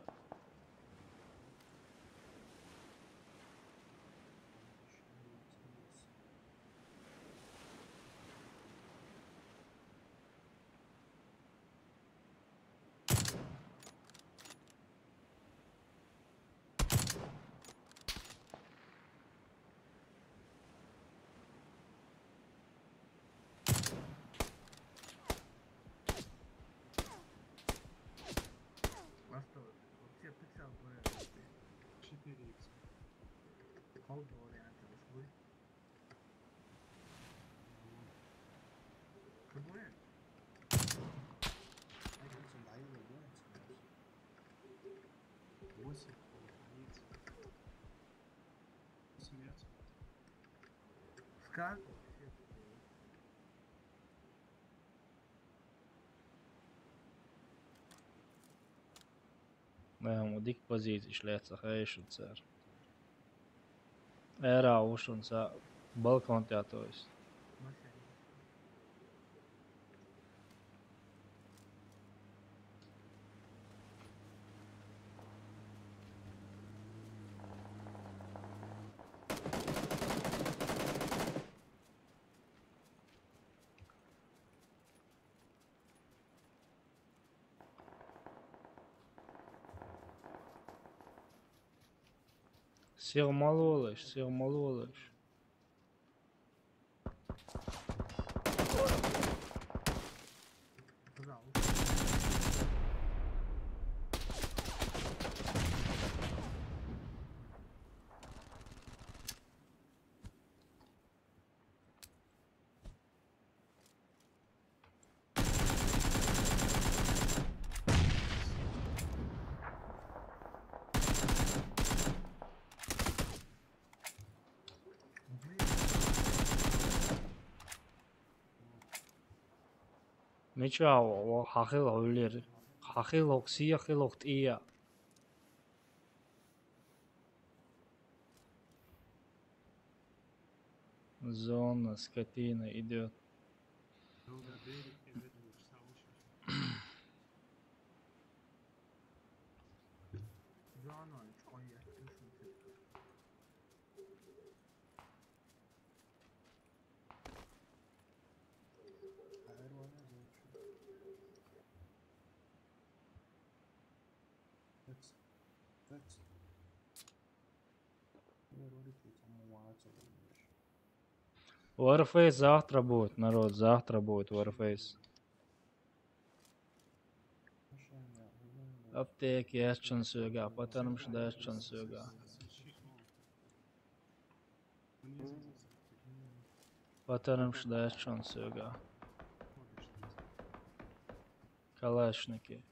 вообще писал бы 4х. колд варианты свой какой скак Nē, dik pozīcijas lietas, heišana cer. Ērā ušuns, balkonteātojas. машина Sirmaloliš. пожалуйста Mičā, hahil hulir. Hahil oksija, hilokt ija. Зона, скотина идет. جانا قوية تشوف Warface завтра будет, народ, завтра будет Warface. Aptieki ēšana sūgā, patarmšu dēšana sūgā. Patarmšu dēšana sūgā. Kalēšniki.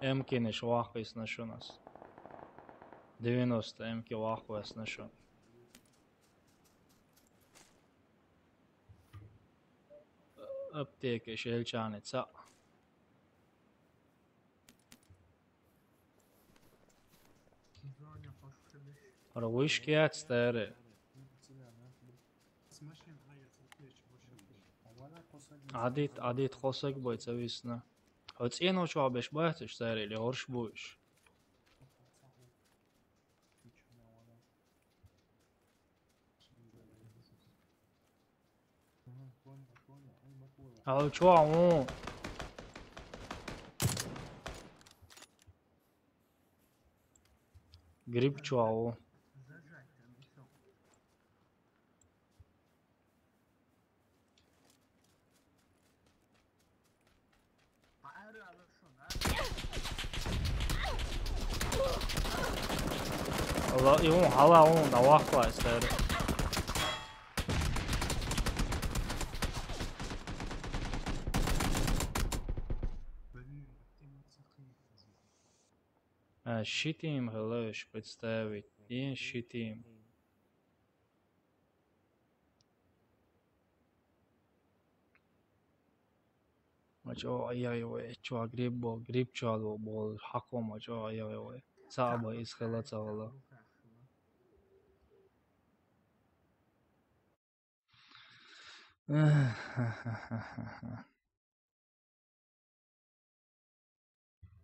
Emkiniš vahvais nešunas. 90 emki vahvais nešun. Aptieki šeļčānica. زانيا خشخلش Arviški atstēri. Adit xosak boyca visna. Hoć enočo abeš bojatiš stēri, ili horš bojiš. Ali čo, Gribčovu. Зажать там и все. Allah, jum, hala un nav atklājis tevi. Šitim, helēš, pēc tevi. Ien šitim. Mačo, ajajoj, čo gribčovu bol hako, mačo, ajajoj. Sāba izhelāca, Allah.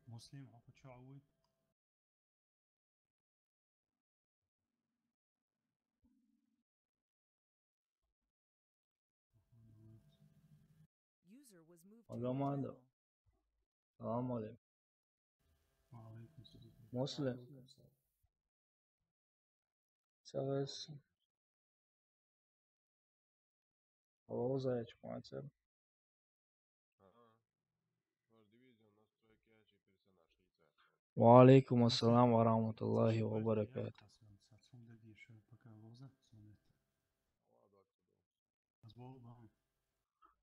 مسلم عقد شعوي User was moved to your Adamada. channel. Salam aleykum. وعليكم السلام. Muslim. Seversin. Lozayç maçı. Wa alaikum assalam wa rahmatullahi wa barakatuh.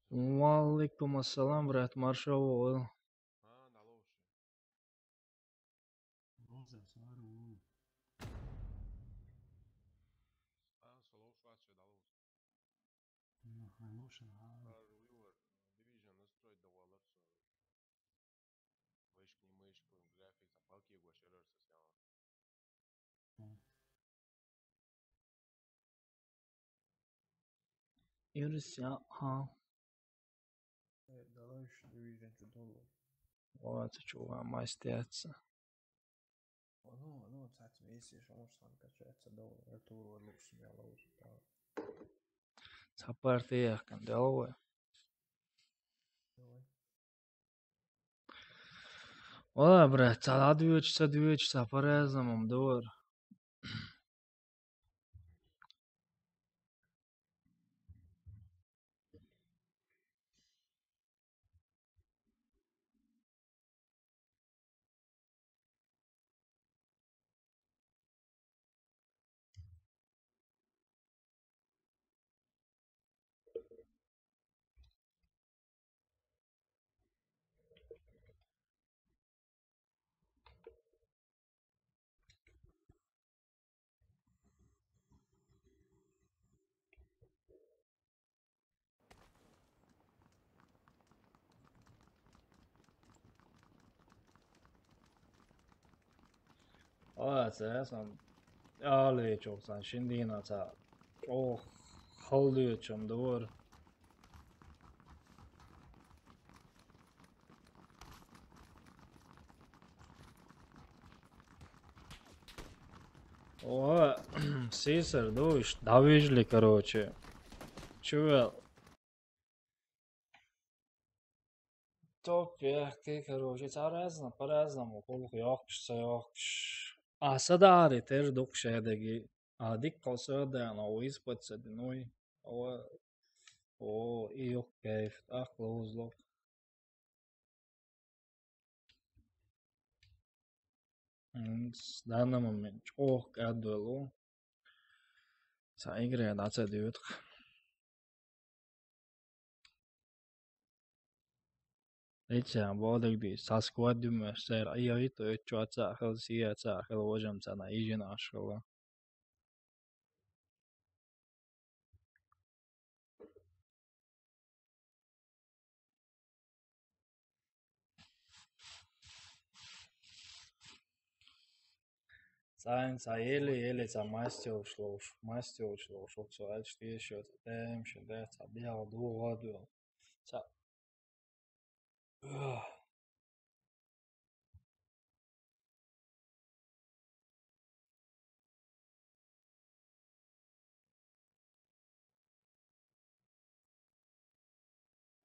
Wa alaikum assalam, brat, maršavu. Iris ya, ha. Dalaj division чудово. Вот чува, майстец. Ну, кстати, если шамуш сам качается, да, это лучше меня лучше, да. Sapartiya kan delwe. Ola, brat, sadvič, pareizamam dor. Ola, esam āliečoks, šindīnā tā. Haldiečam dor. О, Сисар, дуешь, давижли, короче. Чувел. Топ, короче, по-разному, колко jokš. Sada arī tež dukšēdegi. Dikkal södään on izpatsedi, nui. Ilkeif, lūzlok. Dänamam viņš kädvelu. Sä igrēd atsedjūt. Itseään vuodegdi saskuodimme ser ajoito ytsu atsahel siia atsahel ojamtsana ijinashkalla. Sain sa eli sa mastiošloš, okso elštiešot, tēmši, dēca, biela duodu. Sa.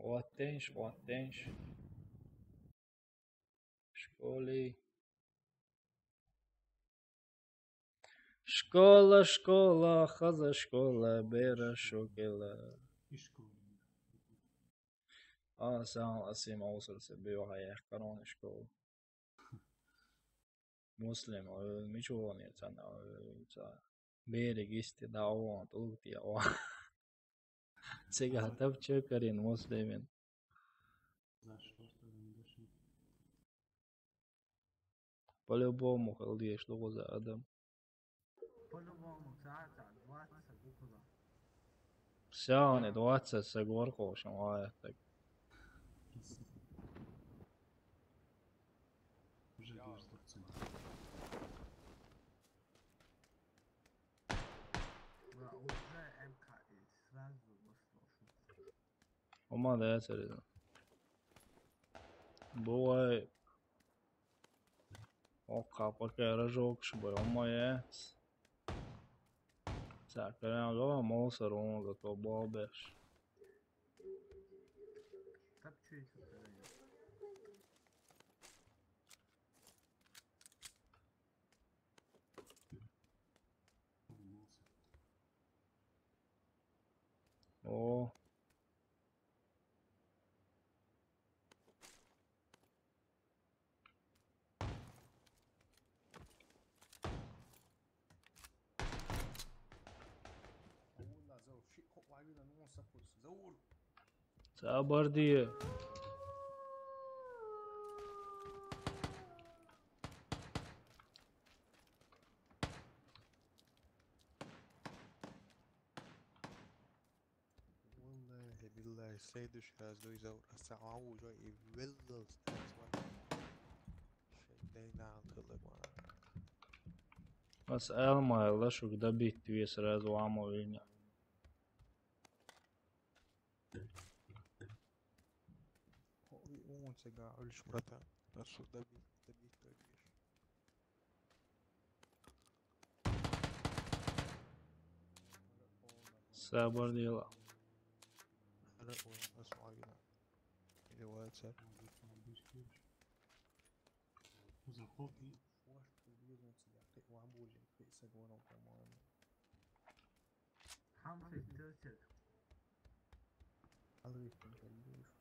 Watens. Školi. Школа, школа, хаза школа, бера шокела. Iskola. Se on Asim Ousel, se biohaja kanoniskola. Muslim on michuoni, että hän on beerigisti da on tultia on. Sekä täpchökarin muslimin. По-любому халдиш того за Адам. По-любому, цаца, 20 буква. Se on, että WhatsAppissa korkous on ajattu. Уже 90%. Да, уже МКИ, сразу послушаю. Oma da jätsäri. Buvai. Okka pakera žokš, bai oma jäts. Säkärään kava mousa ruunta tuo bobes. Копчуйте, дорогие. Oo. والله زور شيء خو وايد انا مو سكوت زور. Sabar diye. والله بالله السيد شراز لو يزور الساعة جاي يفلل شيء نعم طلب Mas Elmailla šuk dabīt vies rezu amo viņa. هو سجع علش مرتا نفسه دبي تريش Sabar diye la. أنا أسمع كده إذا واتساب Zachowi właśnie wiedząc jak łabuzie kwestia górą pomogą. 35. Ale jestem to już.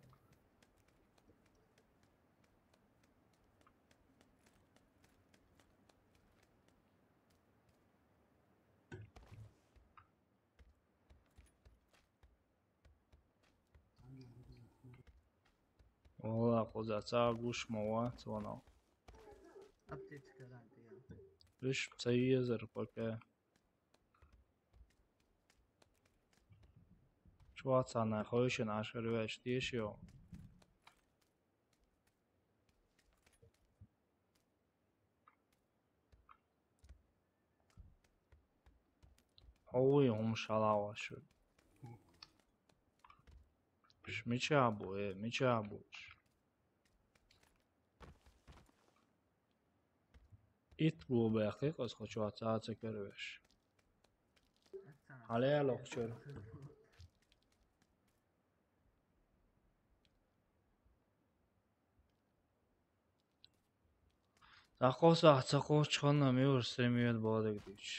Valla kozaca gušmova, ono. Аптечка ради, ja. Viš cejezer pake. Švācā nehojušanās ar vērš tieši jau. Ой, шалавашу. Мечабу, мечабу. It globēki, kas kaut šāds atsekarveš. Halē lokčur. Takos atsakos çıkanlam yor semiyet bağda gidiş.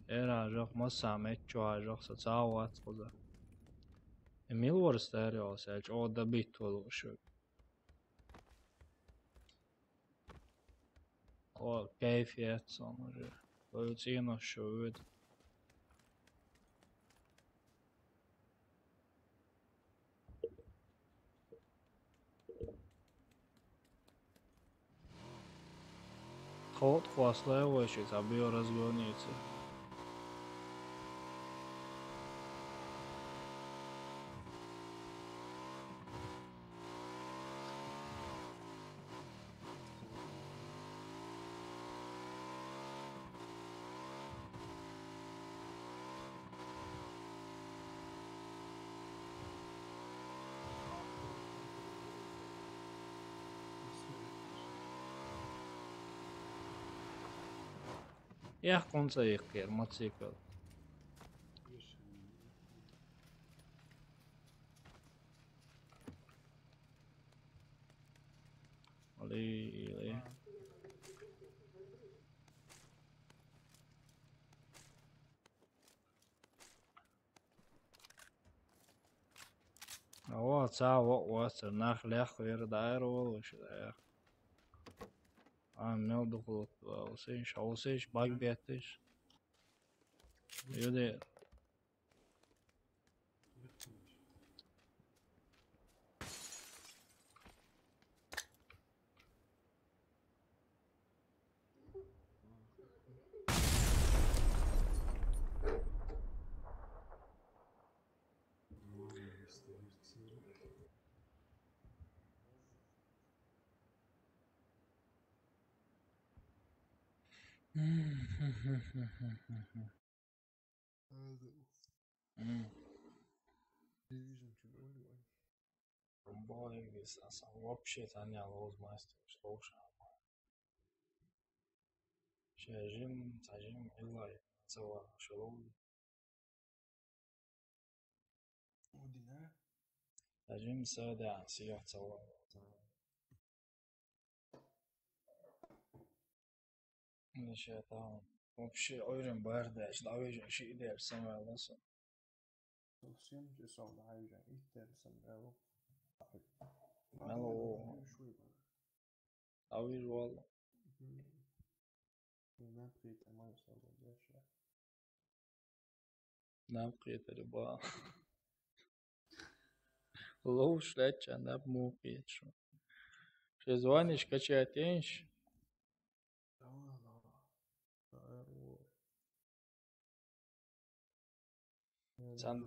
Ajaq masāmet čo ajaq sacāvāts koza. Emil var stereo selč, o da bit olušu. O keyfiyet sonucu. Böyle cīnošu vidu. Ход хвастливий, це біорозгониться. Ja, konca iekir, motocikl. ليه هو ساعة وقت نخلق غير داير وش داير عم دخلت وسيش باق بيتش يودي вообще Таня Лоузмастер слушай شاجم تعجم إلا سوا شلون ودينا تعجم سادة سياح سوا الشيطان вообще ойрен бардаш лавежен ши идер самаласа توصيم جسم عايجة إيتر سمعه مالو شوي بقى أويج والله نبقي ما يوصل ليش نبقي تربا لوش لاتش نب موقيتش شزوانش كشاتينش Sen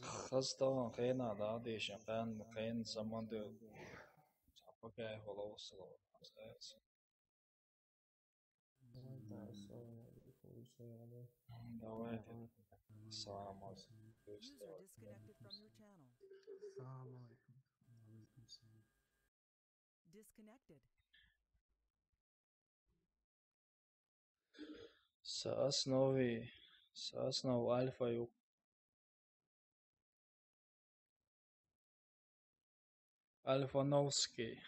خسته خینا دادیش خین زمان دو چپکه خلاص давай السلام عليكم User disconnected from your channel. Assalamu alaikum. Disconnected. سأصنع ألفا يوك ألفا نوسكي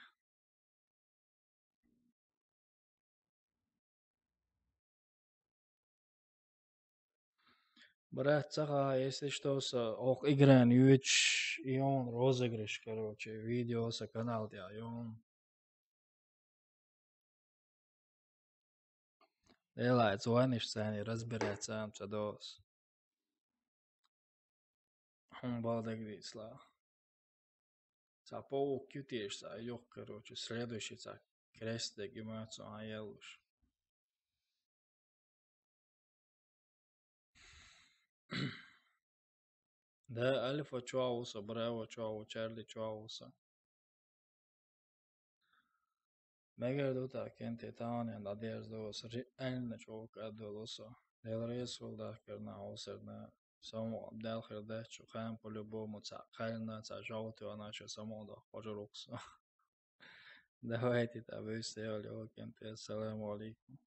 Брат, цаха, если что, ох, играем, юич, и он розыгрыш, короче, видео с канал, и он. Делай, звонишь, цени, разбирать сам, цадос. Он балдагрит, сла. Цапоу кютишь, йох, короче, следующий, цак, крестик, гимацу, елуш. Да, Альфа чуауса, Браво чуау, Чарли чуауса. Megerdő kenti tánien a dérzdós elne csók eddőlosa. Del részolda kerna hauserne само Абдел да чухаем по-любому цахальна цажауту наша самода пожрукса. Давайте, да вы сделали, окей, ассаламу алейкум.